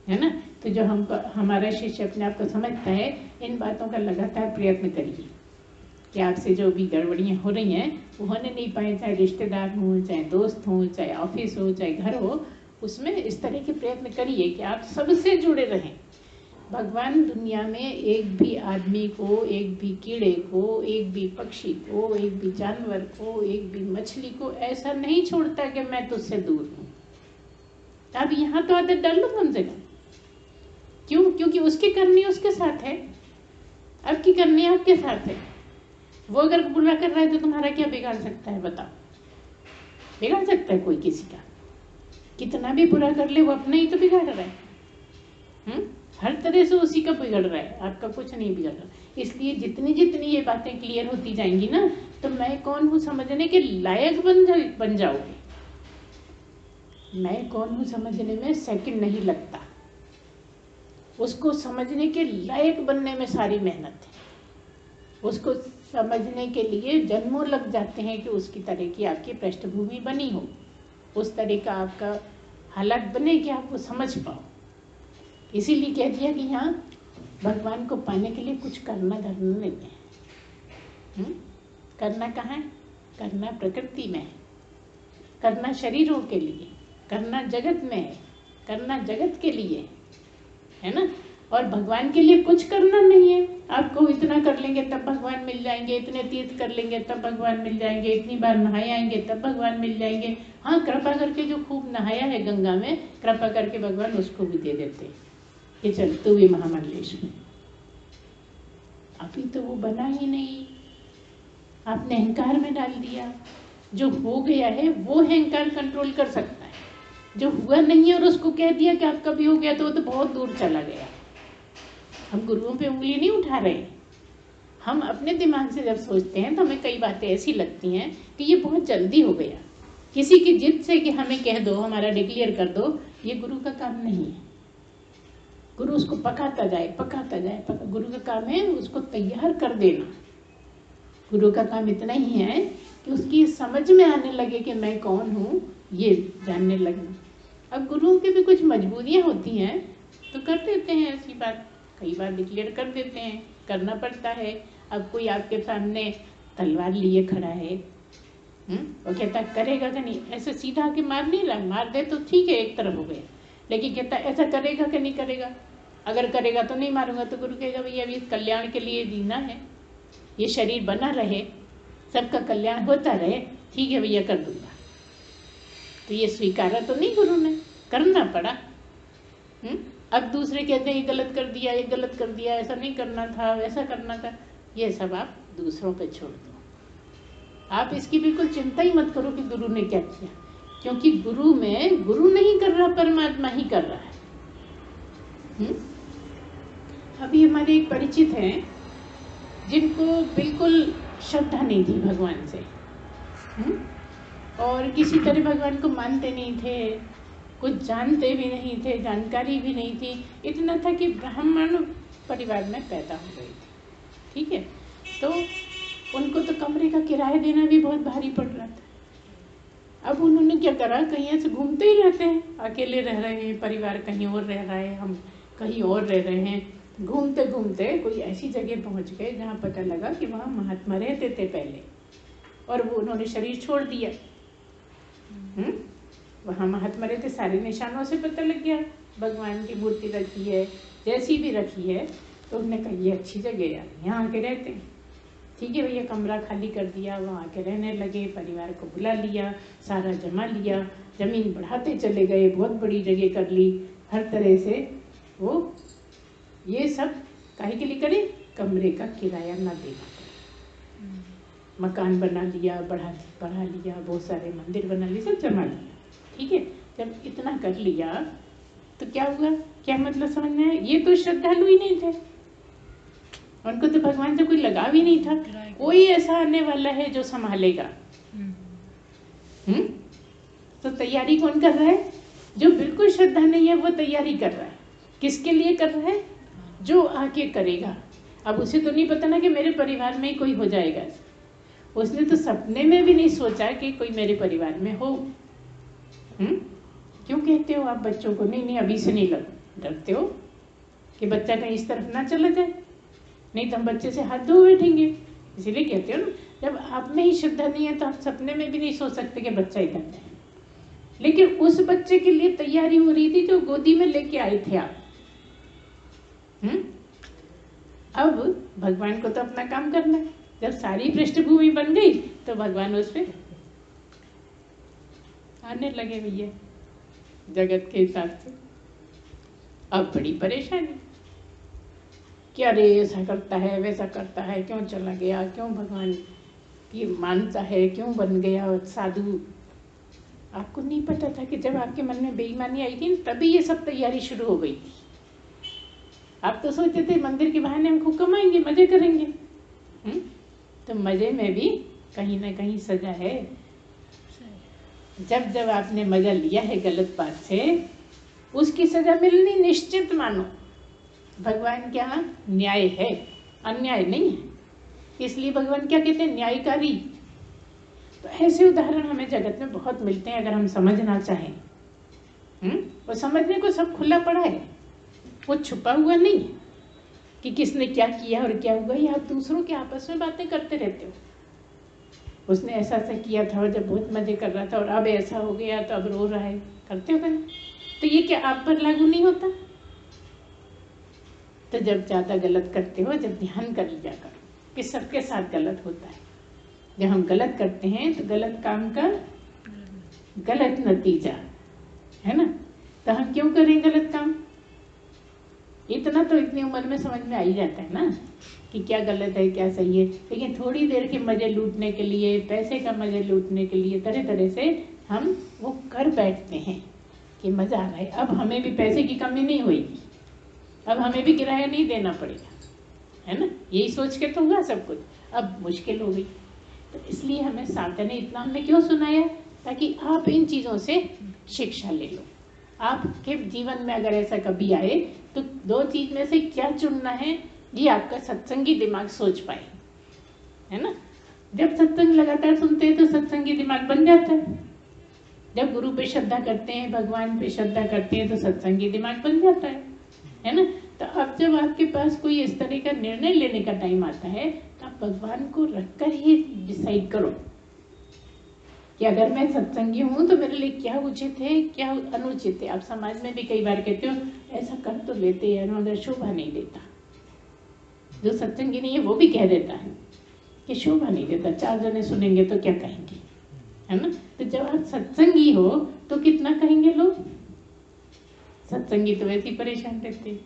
है ना। तो जो हमारा शिष्य अपने आप को समझता है, इन बातों का लगातार प्रयत्न करिए कि आपसे जो भी गड़बड़ियाँ हो रही हैं वो होने नहीं पाए, चाहे रिश्तेदार हों, चाहे दोस्त हों, चाहे ऑफिस हो, चाहे घर हो, उसमें इस तरह के प्रयत्न करिए कि आप सबसे जुड़े रहें। भगवान दुनिया में एक भी आदमी को, एक भी कीड़े को, एक भी पक्षी को, एक भी जानवर को, एक भी मछली को ऐसा नहीं छोड़ता कि मैं तुझसे दूर हूँ। अब यहाँ तो आदत डाल लो कम से कम। क्यों? क्योंकि उसकी करनी उसके साथ है, आपकी करनी आपके साथ है। वो अगर बुरा कर रहा है तो तुम्हारा क्या बिगाड़ सकता है, बताओ? बिगाड़ सकता है कोई किसी का? कितना भी बुरा कर ले वो अपना ही तो बिगाड़ रहा है। हर तरह से उसी का बिगड़ रहा है, आपका कुछ नहीं बिगड़ रहा। इसलिए जितनी जितनी ये बातें क्लियर होती जाएंगी ना, तो मैं कौन हूँ समझने के लायक बन जाओगे। मैं कौन हूँ समझने में सेकंड नहीं लगता, उसको समझने के लायक बनने में सारी मेहनत है। उसको समझने के लिए जन्मों लग जाते हैं कि उसकी तरह की आपकी पृष्ठभूमि बनी हो, उस तरह का आपका हालात बने कि आप वो समझ पाओ। इसीलिए कह दिया कि यहाँ भगवान को पाने के लिए कुछ करना धरना नहीं है। करना कहाँ है? करना प्रकृति में है, करना शरीरों के लिए, करना जगत में है, करना जगत के लिए, है ना। और भगवान के लिए कुछ करना नहीं है। आपको इतना कर लेंगे तब भगवान मिल जाएंगे, इतने तीर्थ कर लेंगे तब भगवान मिल जाएंगे, इतनी बार नहाए आएंगे तब भगवान मिल जाएंगे। हाँ, कृपा करके जो खूब नहाया है गंगा में, कृपा करके भगवान उसको भी दे देते हैं कि चल तू भी महामंडलेश में। अभी तो वो बना ही नहीं, आपने अहंकार में डाल दिया। जो हो गया है वो अहंकार कंट्रोल कर सकता है, जो हुआ नहीं है और उसको कह दिया कि आपका भी हो गया तो वो तो बहुत दूर चला गया। हम गुरुओं पे उंगली नहीं उठा रहे। हम अपने दिमाग से जब सोचते हैं तो हमें कई बातें ऐसी लगती हैं कि ये बहुत जल्दी हो गया। किसी की जिद से कि हमें कह दो, हमारा डिक्लेयर कर दो, ये गुरु का काम नहीं है। गुरु उसको पकाता जाए गुरु का काम है उसको तैयार कर देना। गुरु का काम इतना ही है कि उसकी समझ में आने लगे कि मैं कौन हूँ, ये जानने लगना। अब गुरुओं की भी कुछ मजबूरियाँ होती हैं तो कर देते हैं ऐसी बात, कई बार डिक्लेयर कर देते हैं, करना पड़ता है। अब कोई आपके सामने तलवार लिए खड़ा है, वो कहता करेगा कि नहीं, ऐसे सीधा आके मार नहीं रहा, मार दे तो ठीक है, एक तरफ हो गया, लेकिन कहता ऐसा करेगा कि नहीं करेगा। अगर करेगा तो नहीं मारूंगा, तो गुरु कहेगा भैया अभी कल्याण के लिए जीना है, ये शरीर बना रहे, सबका कल्याण होता रहे, ठीक है भैया कर दूंगा। तो ये स्वीकारा तो नहीं गुरु ने, करना पड़ा। अब दूसरे कहते हैं ये गलत कर दिया, ये गलत कर दिया, ऐसा नहीं करना था, वैसा करना था, ये सब आप दूसरों पे छोड़ दो। आप इसकी बिल्कुल चिंता ही मत करो कि गुरु ने क्या किया, क्योंकि गुरु में गुरु नहीं कर रहा, परमात्मा ही कर रहा है। अभी हमारे एक परिचित हैं जिनको बिल्कुल श्रद्धा नहीं थी भगवान से, और किसी तरह भगवान को मानते नहीं थे, कुछ जानते भी नहीं थे, जानकारी भी नहीं थी। इतना था कि ब्राह्मण परिवार में पैदा हो गई थी, ठीक है, तो उनको तो कमरे का किराया देना भी बहुत भारी पड़ रहा था। अब उन्होंने क्या करा, कहीं ऐसे घूमते ही रहते हैं, अकेले रह रहे हैं, परिवार कहीं और रह रहा है, हम कहीं और रह रहे हैं, घूमते घूमते कोई ऐसी जगह पहुंच गए जहाँ पता लगा कि वहाँ महात्मा रहते थे पहले, और वो उन्होंने शरीर छोड़ दिया। वहाँ महात्मा रहते, सारे निशानों से पता लग गया, भगवान की मूर्ति रखी है, जैसी भी रखी है, तो उन्होंने कहा ये अच्छी जगह यार, यहाँ आके रहते हैं। ठीक है भैया, कमरा खाली कर दिया, वहाँ आके रहने लगे, परिवार को बुला लिया, सारा जमा लिया, जमीन बढ़ाते चले गए, बहुत बड़ी जगह कर ली, हर तरह से वो ये सब काहे के लिए करे, कमरे का किराया ना देना पड़े। मकान बना लिया, बढ़ा लिया, बहुत सारे मंदिर बना लिए, सब जमा लिया, ठीक है। जब इतना कर लिया तो क्या हुआ, क्या मतलब समझ में आया, ये तो श्रद्धालु ही नहीं थे, उनको तो भगवान से कोई लगाव ही नहीं था, कोई ऐसा आने वाला है जो संभालेगा। तो तैयारी कौन कर रहा है, जो बिल्कुल श्रद्धा नहीं है वो तैयारी कर रहा है। किसके लिए कर रहा है, जो आके करेगा। अब उसे तो नहीं पता ना कि मेरे परिवार में ही कोई हो जाएगा, उसने तो सपने में भी नहीं सोचा कि कोई मेरे परिवार में हो। क्यों कहते हो आप बच्चों को नहीं अभी से नहीं लगो, डरते हो कि बच्चा कहीं इस तरफ ना चला जाए, नहीं तो हम बच्चे से हाथ धो बैठेंगे, इसीलिए कहते हो ना, जब आप में ही श्रद्धा नहीं है तो आप सपने में भी नहीं सोच सकते कि बच्चा इधर जाए। लेकिन उस बच्चे के लिए तैयारी हो रही थी जो गोदी में लेके आए थे आप। अब भगवान को तो अपना काम करना है, जब सारी पृष्ठभूमि बन गई तो भगवान उस पे आने लगे भैया जगत के हिसाब से। अब बड़ी परेशानी कि अरे ऐसा करता है, वैसा करता है, क्यों चला गया, क्यों भगवान ये मानता है, क्यों बन गया साधु। आपको नहीं पता था कि जब आपके मन में बेईमानी आई थी तभी ये सब तैयारी शुरू हो गई थी। आप तो सोचते थे मंदिर के बहाने हम खूब कमाएंगे, मजे करेंगे। तो मजे में भी कहीं ना कहीं सजा है। जब जब आपने मजा लिया है गलत बात से, उसकी सजा मिलनी निश्चित मानो। भगवान क्या न्याय है, अन्याय नहीं है। इसलिए भगवान क्या कहते हैं, न्यायकारी। तो ऐसे उदाहरण हमें जगत में बहुत मिलते हैं अगर हम समझना चाहें। और समझने को सब खुला पड़ा है, वो छुपा हुआ नहीं है कि किसने क्या किया और क्या हुआ। ये आप दूसरों के आपस में बातें करते रहते हो, उसने ऐसा ऐसा किया था और जब बहुत मजे कर रहा था और अब ऐसा हो गया तो अब रो रहा है, करते हो ना। तो ये क्या आप पर लागू नहीं होता? तो जब ज़्यादा गलत करते हो, जब ध्यान कर लिया करो कि सबके साथ गलत होता है। जब हम गलत करते हैं तो गलत काम का गलत नतीजा है ना, तो हम क्यों करें गलत काम? इतना तो इतनी उम्र में समझ में आ ही जाता है ना कि क्या गलत है क्या सही है। लेकिन थोड़ी देर के मजे लूटने के लिए, पैसे का मजे लूटने के लिए तरह तरह से हम वो कर बैठते हैं कि मजा आ रहा है, अब हमें भी पैसे की कमी नहीं होगी, अब हमें भी किराया नहीं देना पड़ेगा, है ना। यही सोच के तो हुआ सब कुछ, अब मुश्किल हो गई। तो इसलिए हमें शास्त्र ने इतना हमें क्यों सुनाया, ताकि आप इन चीज़ों से शिक्षा ले लो। आपके जीवन में अगर ऐसा कभी आए तो दो चीज में से क्या चुनना है, ये आपका सत्संगी दिमाग सोच पाए, है ना। जब सत्संग लगातार सुनते हैं तो सत्संगी दिमाग बन जाता है। जब गुरु पे श्रद्धा करते हैं, भगवान पे श्रद्धा करते हैं तो सत्संगी दिमाग बन जाता है ना। तो अब जब आपके पास कोई इस तरह का निर्णय लेने का टाइम आता है तो आप भगवान को रखकर ही डिसाइड करो कि अगर मैं सत्संगी हूँ तो मेरे लिए क्या उचित है क्या अनुचित है। आप समाज में भी कई बार कहते हो ऐसा कर तो लेते हैं मगर शोभा नहीं देता। जो सत्संगी नहीं है वो भी कह देता है कि शोभा नहीं देता, 4 जने सुनेंगे तो क्या कहेंगे, है ना। तो जब आप सत्संगी हो तो कितना कहेंगे लोग। सत्संगी तो वैसे ही परेशान रहते हैं,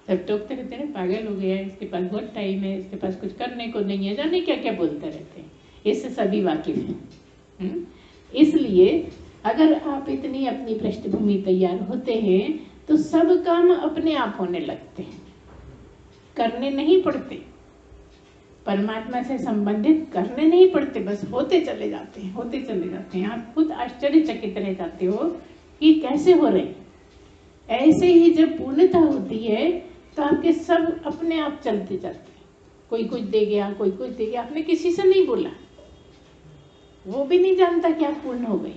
सब टोकते रहते हैं, पागल हो गया है, इसके पास बहुत टाइम है, इसके पास कुछ करने को नहीं है, जाने क्या क्या बोलते रहते हैं। इससे सभी वाकिफ हैं। इसलिए अगर आप इतनी अपनी पृष्ठभूमि तैयार होते हैं तो सब काम अपने आप होने लगते हैं, करने नहीं पड़ते, परमात्मा से संबंधित करने नहीं पड़ते, बस होते चले जाते हैं, होते चले जाते हैं। आप खुद आश्चर्यचकित रह जाते हो कि कैसे हो रहे। ऐसे ही जब पूर्णता होती है तो आपके सब अपने आप चलते जाते हैं। कोई कुछ दे गया, कोई कुछ दे गया, आपने किसी से नहीं बोला, वो भी नहीं जानता कि आप पूर्ण हो गई।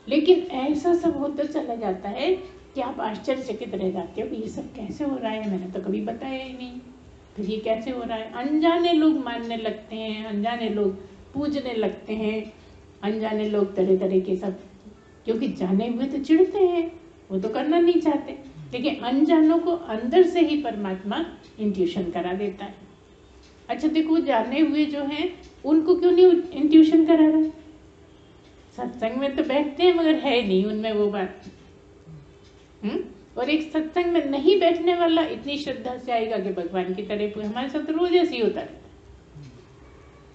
लेकिन ऐसा सब होता चला जाता है कि आप आश्चर्यचकित रह जाते हो कि ये सब कैसे हो रहा है, मैंने तो कभी बताया ही नहीं, फिर ये कैसे हो रहा है। अनजाने लोग मानने लगते हैं, अनजाने लोग पूजने लगते हैं, अनजाने लोग तरह तरह के सब, क्योंकि जाने हुए तो चिढ़ते हैं, वो तो करना नहीं चाहते, लेकिन अनजानों को अंदर से ही परमात्मा इंट्यूशन करा देता है। अच्छा देखो, जाने हुए जो हैं उनको क्यों नहीं इंट्यूशन करा रहा? सत्संग में तो बैठते हैं मगर है नहीं उनमें वो बात। और एक सत्संग में नहीं बैठने वाला इतनी श्रद्धा से आएगा कि भगवान की तरह, हमारे साथ रोज ऐसे ही होता रहता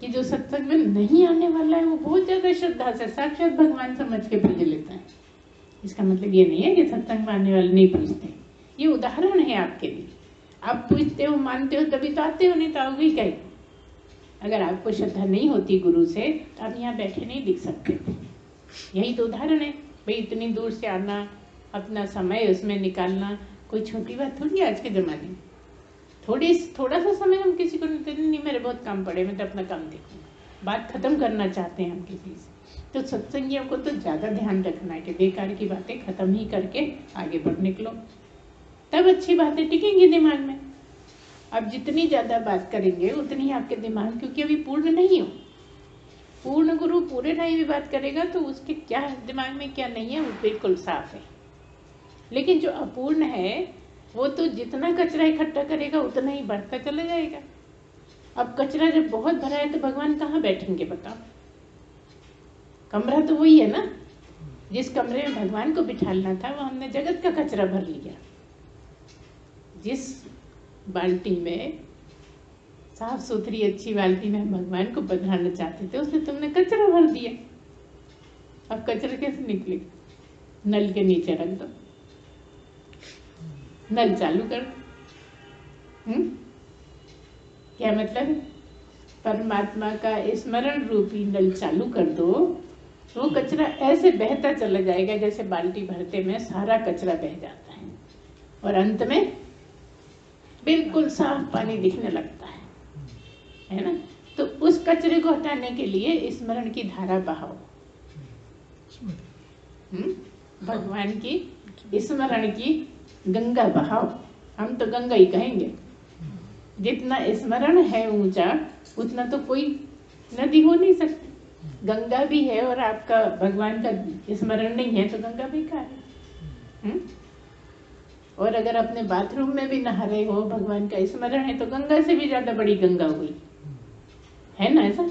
कि जो सत्संग में नहीं आने वाला है वो बहुत ज्यादा श्रद्धा से साक्षात भगवान समझ के पूज लेता है। इसका मतलब ये नहीं है कि सत्संग में आने वाले नहीं पूजते, ये उदाहरण है आपके लिए। आप पूजते हो, मानते हो, तभी तो आते हो, नहीं तो आओगे क्या? अगर आपको श्रद्धा नहीं होती गुरु से तो आप यहाँ बैठे नहीं दिख सकते थे। यही तो उदाहरण है भाई, इतनी दूर से आना, अपना समय उसमें निकालना कोई छोटी बात थोड़ी है आज के ज़माने में। थोड़ा सा समय हम किसी को नहीं, मेरे बहुत काम पड़े, मैं तो अपना काम देखूंगा, बात खत्म करना चाहते हैं हम किसी से। तो सत्संगियों को तो ज़्यादा ध्यान रखना है कि बेकार की बातें खत्म ही करके आगे बढ़ निकलो, तब अच्छी बातें टिकेंगी दिमाग में। अब जितनी ज़्यादा बात करेंगे उतनी आपके दिमाग, क्योंकि अभी पूर्ण नहीं हो। पूर्ण गुरु पूरे टाइम भी बात करेगा तो उसके क्या दिमाग में क्या नहीं है वो बिल्कुल साफ है। लेकिन जो अपूर्ण है वो तो जितना कचरा इकट्ठा करेगा उतना ही बढ़ता चला जाएगा। अब कचरा जब बहुत भरा है तो भगवान कहाँ बैठेंगे बताओ? कमरा तो वही है ना, जिस कमरे में भगवान को बिठाना था वो हमने जगत का कचरा भर लिया। जिस बाल्टी में साफ सुथरी अच्छी बाल्टी में हम भगवान को बधाना चाहते थे उसने तुमने कचरा भर दिया। अब कचरा कैसे निकलेगा? नल के नीचे रख दो, नल चालू कर दो। क्या मतलब? परमात्मा का स्मरण रूपी नल चालू कर दो, वो कचरा ऐसे बहता चला जाएगा जैसे बाल्टी भरते में सारा कचरा बह जाता है और अंत में बिल्कुल साफ पानी दिखने लगता है ना। तो उस कचरे को हटाने के लिए स्मरण की धारा बहाओ, भगवान की स्मरण की गंगा बहाओ। हम तो गंगा ही कहेंगे, जितना स्मरण है ऊंचा उतना तो कोई नदी हो नहीं सकती। गंगा भी है और आपका भगवान का स्मरण नहीं है तो गंगा बेकार है। और अगर अपने बाथरूम में भी नहा रहे हो, भगवान का स्मरण है, तो गंगा से भी ज्यादा बड़ी गंगा हुई, है ना ऐसा?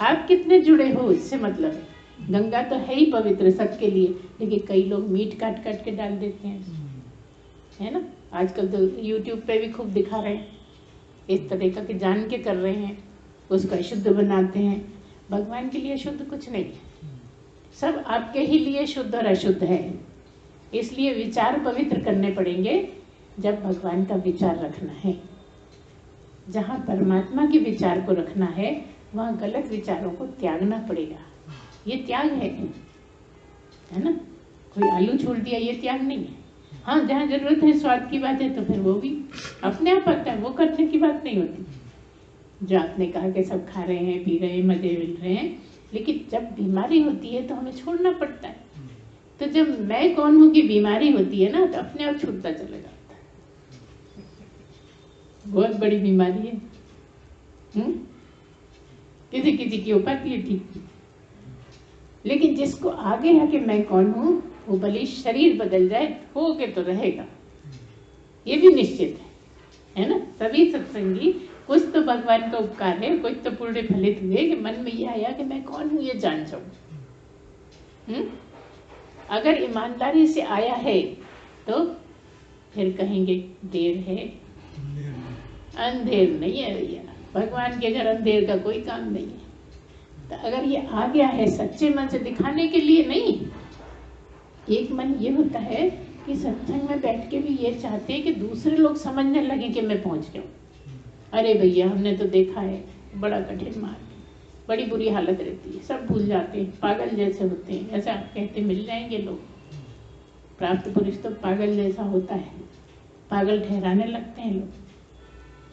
आप कितने जुड़े हो इससे मतलब है। गंगा तो है ही पवित्र सबके लिए, लेकिन कई लोग मीट काट काट के डाल देते हैं, है ना। आजकल तो YouTube पे भी खूब दिखा रहे हैं, इस तरह का कि जान के कर रहे हैं, उसको अशुद्ध बनाते हैं। भगवान के लिए शुद्ध कुछ नहीं है, सब आपके ही लिए शुद्ध और अशुद्ध है। इसलिए विचार पवित्र करने पड़ेंगे। जब भगवान का विचार रखना है, जहाँ परमात्मा के विचार को रखना है, वहाँ गलत विचारों को त्यागना पड़ेगा। ये त्याग है ना। कोई आलू छोड़ दिया, ये त्याग नहीं है। हाँ, जहाँ जरूरत है, स्वाद की बात है, तो फिर वो भी अपने आप आता है, वो करने की बात नहीं होती। जो आपने कहा कि सब खा रहे हैं, पी रहे हैं, मजे मिल रहे हैं, लेकिन जब बीमारी होती है तो हमें छोड़ना पड़ता है। तो जब मैं कौन हूँ की बीमारी होती है ना, तो अपने आप छूटता चला जाता है। बहुत बड़ी बीमारी है। किसी किसी की हो पाती है ठीक, लेकिन जिसको आगे है कि मैं कौन हूँ, वो भले शरीर बदल जाए, हो के तो रहेगा, ये भी निश्चित है ना। सभी सत्संगी कुछ तो भगवान का उपकार है, कुछ तो पूर्ण फलित हुए कि मन में ये आया कि मैं कौन हूँ, ये जान जाऊं। अगर ईमानदारी से आया है तो फिर कहेंगे देर है, अंधेर नहीं है भैया। भगवान के घर अंधेर का कोई काम नहीं है। तो अगर ये आ गया है सच्चे मन से, दिखाने के लिए नहीं। एक मन ये होता है कि सत्संग में बैठ के भी ये चाहते हैं कि दूसरे लोग समझने लगे कि मैं पहुंच गया हूँ। अरे भैया, हमने तो देखा है, बड़ा कठिन मार्ग, बड़ी बुरी हालत रहती है, सब भूल जाते हैं, पागल जैसे होते हैं। ऐसा आप कहते मिल जाएंगे लोग। प्राप्त पुरुष तो पागल जैसा होता है, पागल ठहराने लगते हैं लोग।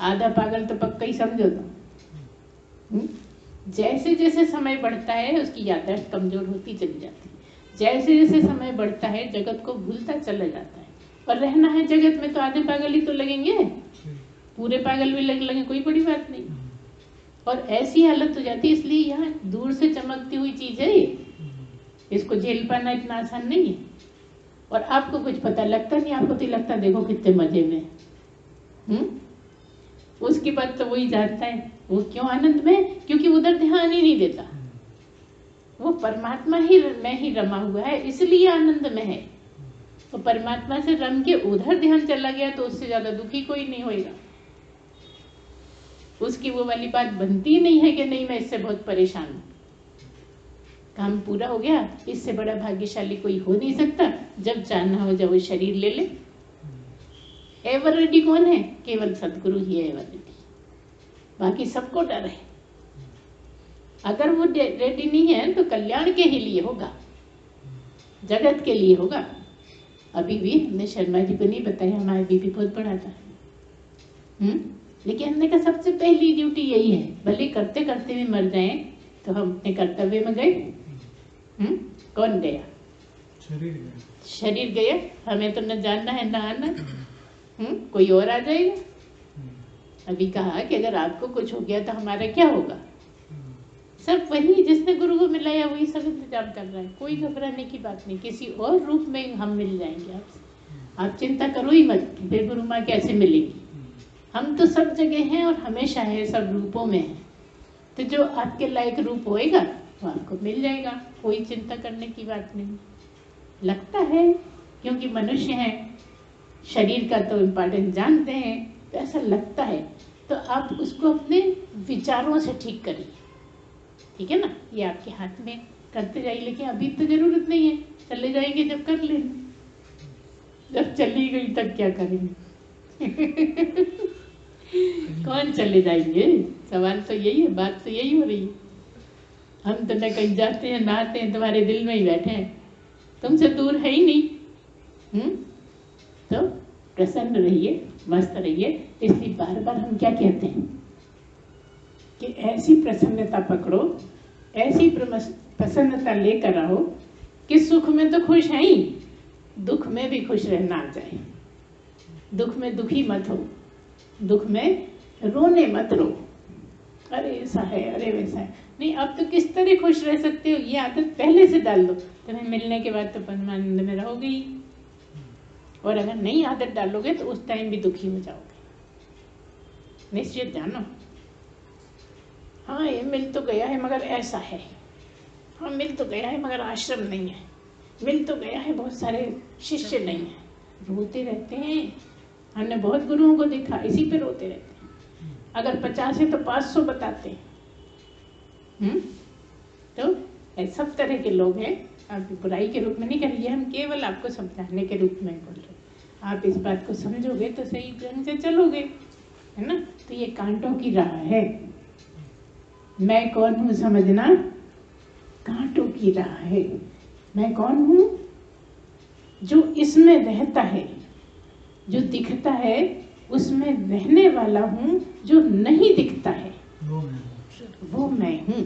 आधा पागल तो पक्का ही समझो तो। जैसे जैसे समय बढ़ता है, उसकी याददाश्त कमजोर होती चली जाती है। जैसे जैसे समय बढ़ता है, जगत को भूलता चला जाता है। और रहना है जगत में तो आधे पागल ही तो लगेंगे, पूरे पागल भी लगे कोई बड़ी बात नहीं। और ऐसी हालत हो जाती है। इसलिए यहाँ दूर से चमकती हुई चीज है ये, इसको झेल पाना इतना आसान नहीं है। और आपको कुछ पता लगता नहीं, आपको तो लगता देखो कितने मजे में। उसके बाद तो वही जानता है वो क्यों आनंद में, क्योंकि उधर ध्यान ही नहीं देता। वो परमात्मा ही में ही रमा हुआ है, इसलिए आनंद में है। तो परमात्मा से रम के उधर ध्यान चला गया तो उससे ज्यादा दुखी कोई नहीं होएगा। उसकी वो वाली बात बनती नहीं है कि नहीं मैं इससे बहुत परेशान हूं, काम पूरा हो गया, इससे बड़ा भाग्यशाली कोई हो नहीं सकता। जब जानना हो जब वो शरीर ले ले। एवर रेडी कौन है? केवल सदगुरु ही है एवर रेडी, बाकी सबको डर है। अगर वो रेडी नहीं है तो कल्याण के ही लिए होगा, जगत के लिए होगा। अभी भी हमने शर्मा जी को नहीं बताया, हमारे बीपी बहुत बढ़ा था। लेकिन हमने कहा सबसे पहली ड्यूटी यही है, भले करते करते भी मर जाएं तो हम अपने कर्तव्य में गए। कौन गया? शरीर गया, हमें तो न जानना है न आना। कोई और आ जाएगा। अभी कहा कि अगर आपको कुछ हो गया तो हमारा क्या होगा? सब वही जिसने गुरु को मिलाया वही सब इंतजाम कर रहा है। कोई घबराने की बात नहीं, किसी और रूप में हम मिल जाएंगे आपसे। आप चिंता करो ही मत कि फिर गुरु माँ कैसे मिलेगी। हम तो सब जगह हैं और हमेशा है, सब रूपों में है। तो जो आपके लायक रूप होएगा वो आपको मिल जाएगा, कोई चिंता करने की बात नहीं। लगता है क्योंकि मनुष्य हैं, शरीर का तो इम्पोर्टेंस जानते हैं, तो ऐसा लगता है। तो आप उसको अपने विचारों से ठीक करिए, ठीक है ना। ये आपके हाथ में, करते जाइए। लेकिन अभी तो जरूरत नहीं है, चले जाएंगे जब कर लेना। जब चली गई तब क्या करेंगे? कौन चले जाएंगे? सवाल तो यही है, बात तो यही हो रही है। हम तो न कहीं जाते हैं, ना आते हैं, तुम्हारे दिल में ही बैठे हैं, तुमसे दूर है ही नहीं। तो प्रसन्न रहिए, मस्त रहिए। इसलिए बार बार हम क्या कहते हैं कि ऐसी प्रसन्नता पकड़ो, ऐसी प्रसन्नता लेकर आओ कि सुख में तो खुश हैं ही, दुख में भी खुश रहना आ जाए। दुख में दुखी मत हो, दुख में रोने मत रो। अरे ऐसा है, अरे वैसा है, नहीं। अब तो किस तरह खुश रह सकते हो, ये आदत पहले से डाल दो, तुम्हें मिलने के बाद तो परमानंद में रहोगे ही। और अगर नहीं आदत डालोगे तो उस टाइम भी दुखी हो जाओगे। निश्चित जानो, हाँ ये मिल तो गया है मगर ऐसा है, हाँ मिल तो गया है मगर आश्रम नहीं है, मिल तो गया है बहुत सारे शिष्य नहीं है, रोते रहते हैं। हमने बहुत गुरुओं को देखा इसी पे रोते रहते हैं। अगर 50 है तो 500 बताते हैं। तो सब तरह के लोग हैं। आप बुराई के रूप में नहीं कर रही है, हम केवल आपको समझाने के रूप में बोल रहे। आप इस बात को समझोगे तो सही ढंग से चलोगे, है ना। तो ये कांटों की राह है। मैं कौन हूँ समझना कांटों की राह है। मैं कौन हूँ? जो इसमें रहता है, जो दिखता है उसमें रहने वाला हूँ। जो नहीं दिखता है वो मैं हूँ।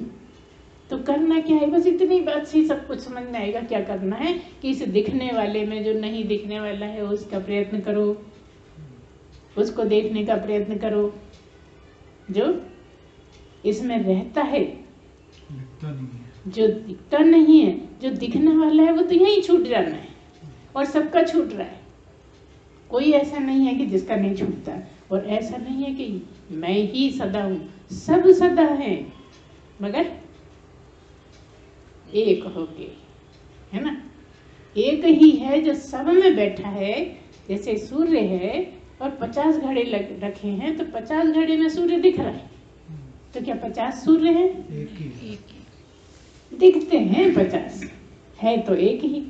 तो करना क्या है? बस इतनी बात से सब कुछ समझ में आएगा। क्या करना है कि इस दिखने वाले में जो नहीं दिखने वाला है उसका प्रयत्न करो, उसको देखने का प्रयत्न करो। जो इसमें रहता है, जो दिखता नहीं है, जो दिखने वाला है वो तो यहीं छूट जाना है और सबका छूट रहा है। कोई ऐसा नहीं है कि जिसका नहीं छूटता, और ऐसा नहीं है कि मैं ही सदा हूँ। सब सदा है मगर एक होके, है ना। एक ही है जो सब में बैठा है। जैसे सूर्य है और 50 घड़े रखे हैं तो 50 घड़े में सूर्य दिख रहा है। तो क्या 50 सूर्य हैं? एक ही दिखते हैं। 50 है तो एक ही।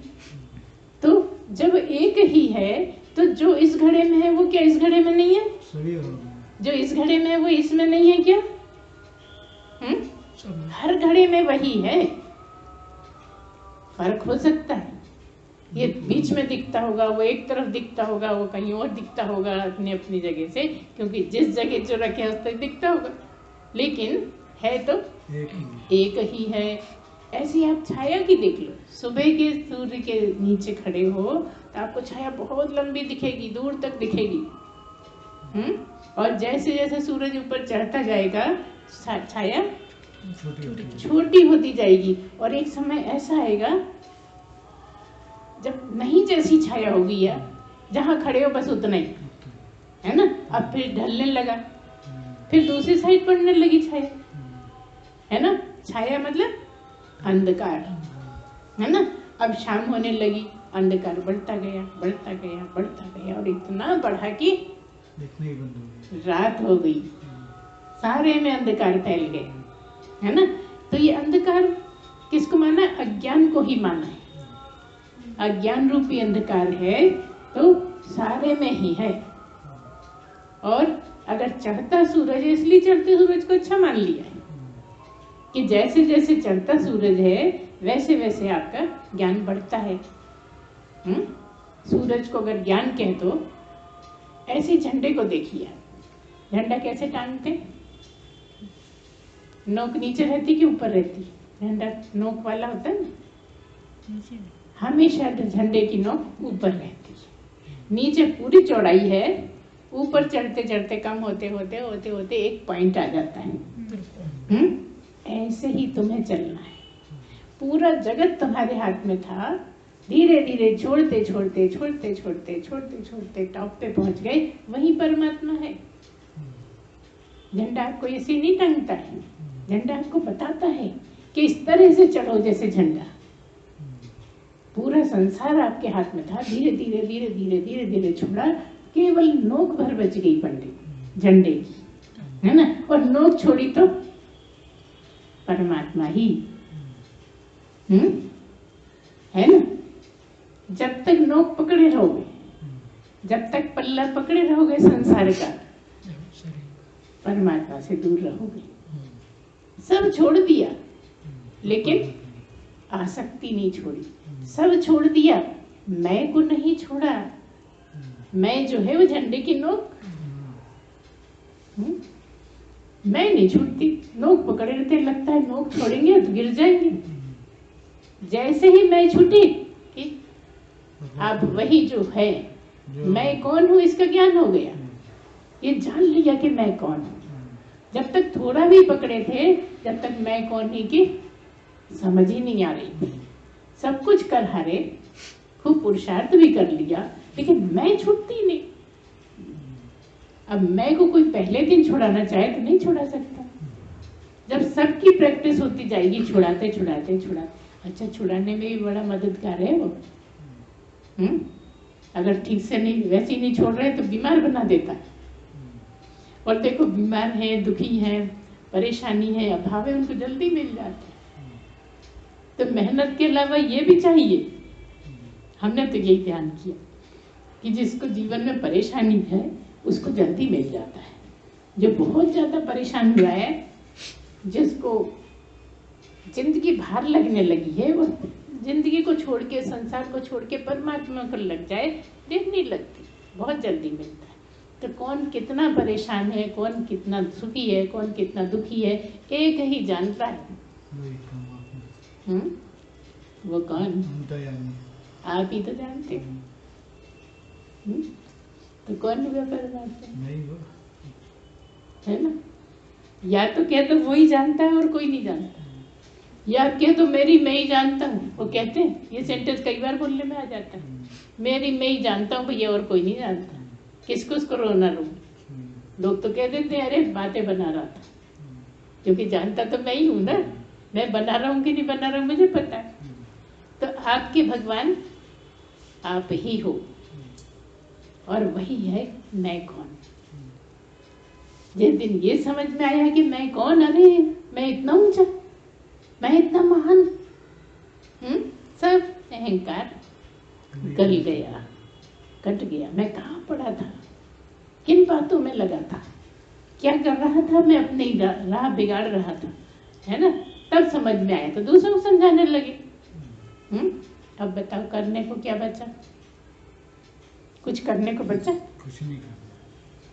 तो जब एक ही है तो जो इस घड़े में है वो क्या इस घड़े में नहीं है? जो इस घड़े में है वो इसमें नहीं है क्या? हर घड़े में वही है। फर्क हो सकता है, ये बीच में दिखता होगा, वो एक तरफ दिखता होगा, वो कहीं और दिखता होगा अपनी अपनी जगह से, क्योंकि जिस जगह जो रखे उस तक दिखता होगा, लेकिन है तो एक ही है। ऐसी आप छाया की देख लो। सुबह के सूर्य के नीचे खड़े हो तो आपको छाया बहुत लंबी दिखेगी, दूर तक दिखेगी। और जैसे जैसे सूरज ऊपर चढ़ता जाएगा छाया छोटी होती जाएगी, और एक समय ऐसा आएगा जब नहीं जैसी छाया होगी या जहां खड़े हो बस उतना ही, है ना। अब फिर ढलने लगा, फिर दूसरी साइड पड़ने लगी छाया, है ना। छाया मतलब अंधकार, है ना। अब शाम होने लगी, अंधकार बढ़ता गया बढ़ता गया बढ़ता गया, और इतना बढ़ा कि रात हो गई, सारे में अंधकार फैल गए, है ना। तो ये अंधकार किसको माना? अज्ञान को ही माना है। अज्ञान रूपी अंधकार है तो सारे में ही है। और अगर चढ़ता सूरज है, इसलिए चढ़ते सूरज को अच्छा मान लिया है कि जैसे जैसे चढ़ता सूरज है वैसे वैसे आपका ज्ञान बढ़ता है। सूरज को अगर ज्ञान कहे तो ऐसे झंडे को देखिए। झंडा कैसे टांगते? नोक नीचे रहती कि ऊपर रहती? झंडा नोक वाला होता है ना, हमेशा झंडे की नोक ऊपर रहती है। नीचे पूरी चौड़ाई है, ऊपर चढ़ते चढ़ते कम होते होते होते होते एक पॉइंट आ जाता है। ऐसे ही तुम्हें चलना है। पूरा जगत तुम्हारे हाथ में था, धीरे धीरे छोड़ते छोड़ते छोड़ते छोड़ते छोड़ते छोड़ते टॉप पे पहुंच गए, वही परमात्मा है। झंडा आपको ऐसे नहीं टांगता है, झंडा आपको बताता है कि इस तरह से चढ़ो जैसे झंडा। पूरा संसार आपके हाथ में था, धीरे धीरे धीरे धीरे धीरे धीरे छोड़ा, केवल नोक भर बच गई पंडित झंडे की, है ना। और नोक छोड़ी तो परमात्मा ही है ना। जब तक नोक पकड़े रहोगे, जब तक पल्ला पकड़े रहोगे संसार का, परमात्मा से दूर रहोगे। सब छोड़ दिया लेकिन आसक्ति नहीं छोड़ी। सब छोड़ दिया, मैं को नहीं छोड़ा। मैं जो है वो झंडे की नोक, मैं नहीं छूटती। नोक पकड़े रहते, लगता है नोक छोड़ेंगे तो गिर जाएंगे। जैसे ही मैं छूटी कि अब वही जो है मैं कौन हूँ इसका ज्ञान हो गया। ये जान लिया कि मैं कौन हूँ। जब तक थोड़ा भी पकड़े थे, जब तक मैं कौन ही की समझ ही नहीं आ रही थी। सब कुछ कर हारे, खूब पुरुषार्थ भी कर लिया, लेकिन मैं छूटती नहीं। अब मैं को कोई पहले दिन छुड़ाना चाहे तो नहीं छुड़ा सकता। जब सबकी प्रैक्टिस होती जाएगी छुड़ाते छुड़ाते छुड़ाते, अच्छा छुड़ाने में भी बड़ा मददगार है वो। अगर ठीक से नहीं वैसे ही नहीं छोड़ रहे तो बीमार बना देता है। और देखो बीमार है, दुखी है, परेशानी है, अभाव है, उनको जल्दी मिल जाता है। तो मेहनत के अलावा ये भी चाहिए। हमने तो यही ध्यान किया कि जिसको जीवन में परेशानी है उसको जल्दी मिल जाता है। जो बहुत ज्यादा परेशान हुआ है, जिसको जिंदगी भार लगने लगी है, वो जिंदगी को छोड़ के, संसार को छोड़ के परमात्मा को लग जाए, देर नहीं लगती, बहुत जल्दी मिलता है। तो कौन कितना परेशान है, कौन कितना सुखी है, कौन कितना दुखी है, एक ही जानता है। वो कौन? आप ही तो जानते हो। तो कौन हुआ परमात्मा? है ना? या तो कह तो वो ही जानता है और कोई नहीं जानता, या कह तो मेरी मैं ही जानता हूँ। वो कहते हैं, ये सेंटेंस कई बार बोलने में आ जाता है, मेरी मैं ही जानता हूँ भैया और कोई नहीं जानता। किसको उसको रोना रो। लोग तो कह देते हैं अरे बातें बना रहा था, क्योंकि जानता तो मैं ही हूँ ना। मैं बना रहा हूँ कि नहीं बना रहा हूँ मुझे पता है। तो आपके भगवान आप ही हो, और वही है मैं कौन। जिस दिन ये समझ में आया कि मैं कौन, अरे मैं इतना ऊंचा, मैं इतना महान, सब अहंकार गल गया, कट गया। मैं कहाँ पड़ा था, किन बातों में लगा था, क्या कर रहा था, मैं अपनी राह बिगाड़ रहा था, है ना। तब समझ में आया तो दूसरों को समझाने लगे। अब बताओ करने को क्या बचा? कुछ करने को बचा? कुछ नहीं करना।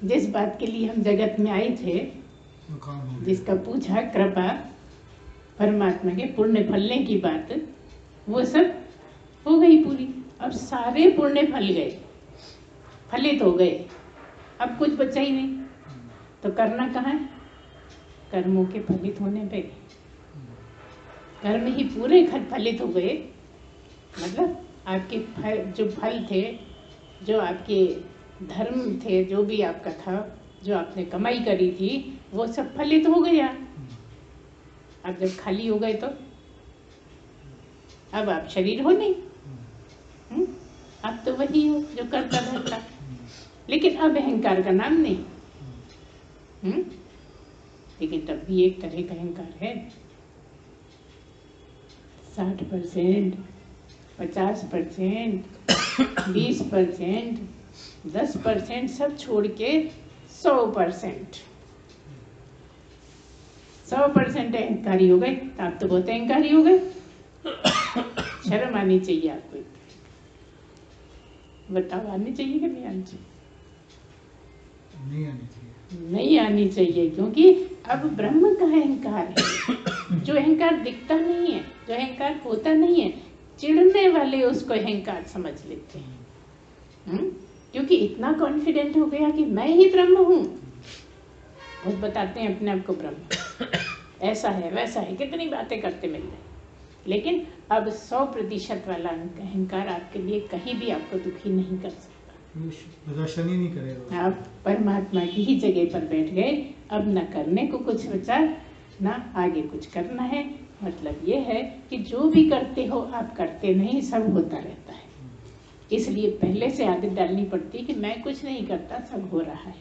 जिस बात के लिए हम जगत में आए थे, जिसका पूछा कृपा परमात्मा के पुण्य फलने की बात, वो सब हो गई पूरी। अब सारे पुण्य फल गए, फलित हो गए, अब कुछ बचा ही नहीं। तो करना कहाँ है? कर्मों के फलित होने पे। कर्म ही पूरे फलित हो गए, मतलब आपके जो फल थे, जो आपके धर्म थे, जो भी आपका था, जो आपने कमाई करी थी, वो सब फलित हो गया। अब जब खाली हो गए तो अब आप शरीर हो नहीं, अब तो वही हो जो करता धरता। लेकिन अब अहंकार का नाम नहीं। लेकिन तब भी एक तरह का अहंकार है। 60%, 50%, 20%, 10% सब छोड़ के 100%। 100% अहंकारी हो गए। तो आप तो बहुत अहंकारी हो गए। शर्म आनी चाहिए आपको। बताओ आनी चाहिए कि नहीं आनी चाहिए? नहीं आनी चाहिए। नहीं आनी चाहिए, क्योंकि अब ब्रह्म का अहंकार है। जो अहंकार दिखता नहीं है, जो अहंकार होता नहीं है, चिढ़ने वाले उसको अहंकार समझ लेते हैं। क्योंकि इतना कॉन्फिडेंट हो गया कि मैं ही ब्रह्म हूँ। बहुत बताते हैं अपने आप को ब्रह्म, ऐसा है वैसा है, कितनी बातें करते मिल रहे। लेकिन अब 100% वाला अहंकार आपके लिए कहीं भी आपको दुखी नहीं कर सकता। प्रदर्शन ही नहीं करेगा। आप परमात्मा की ही जगह पर बैठ गए। अब न करने को कुछ बचा, ना आगे कुछ करना है। मतलब ये है कि जो भी करते हो आप करते नहीं, सब होता रहता है। इसलिए पहले से आदत डालनी पड़ती है कि मैं कुछ नहीं करता, सब हो रहा है।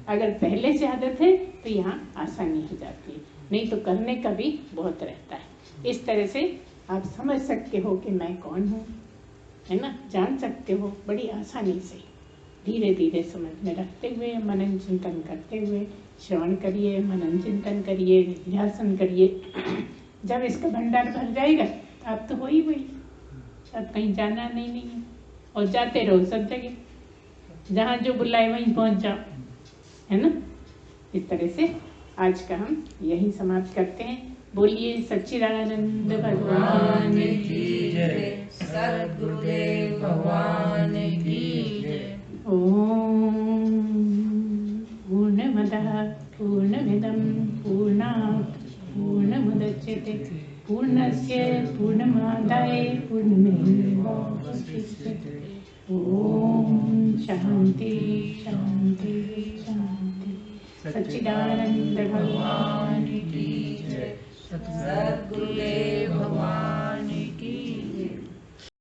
अगर पहले से आदत है तो यहाँ आसानी हो जाती है, नहीं तो करने का भी बहुत रहता है। इस तरह से आप समझ सकते हो कि मैं कौन हूँ, है ना, जान सकते हो बड़ी आसानी से। धीरे धीरे समझ में रखते हुए, मनन चिंतन करते हुए, श्रवण करिए, मनन चिंतन करिए, ध्यान करिए। जब इसका भंडार भर जाएगा तो आप तो हो ही वही, अब कहीं जाना नहीं है। और जाते रहो सब जगह, जहाँ जो बुलाए वहीं पहुँच जाओ, है ना। इस तरह से आज का हम यही समाप्त करते हैं। बोलिए सच्चिदानंद भगवान की जय, सद्गुरुदेव भगवान की जय। ओम पूर्णमदः पूर्णमिदं पूर्णात् पूर्णमुदच्यते पूर्णस्य पूर्णमादाय पूर्णमेवावशिष्यते। ओम शांति शांति शांति। सच्चिदानंद भगवान की जय। सद्गुरुदेव भगवान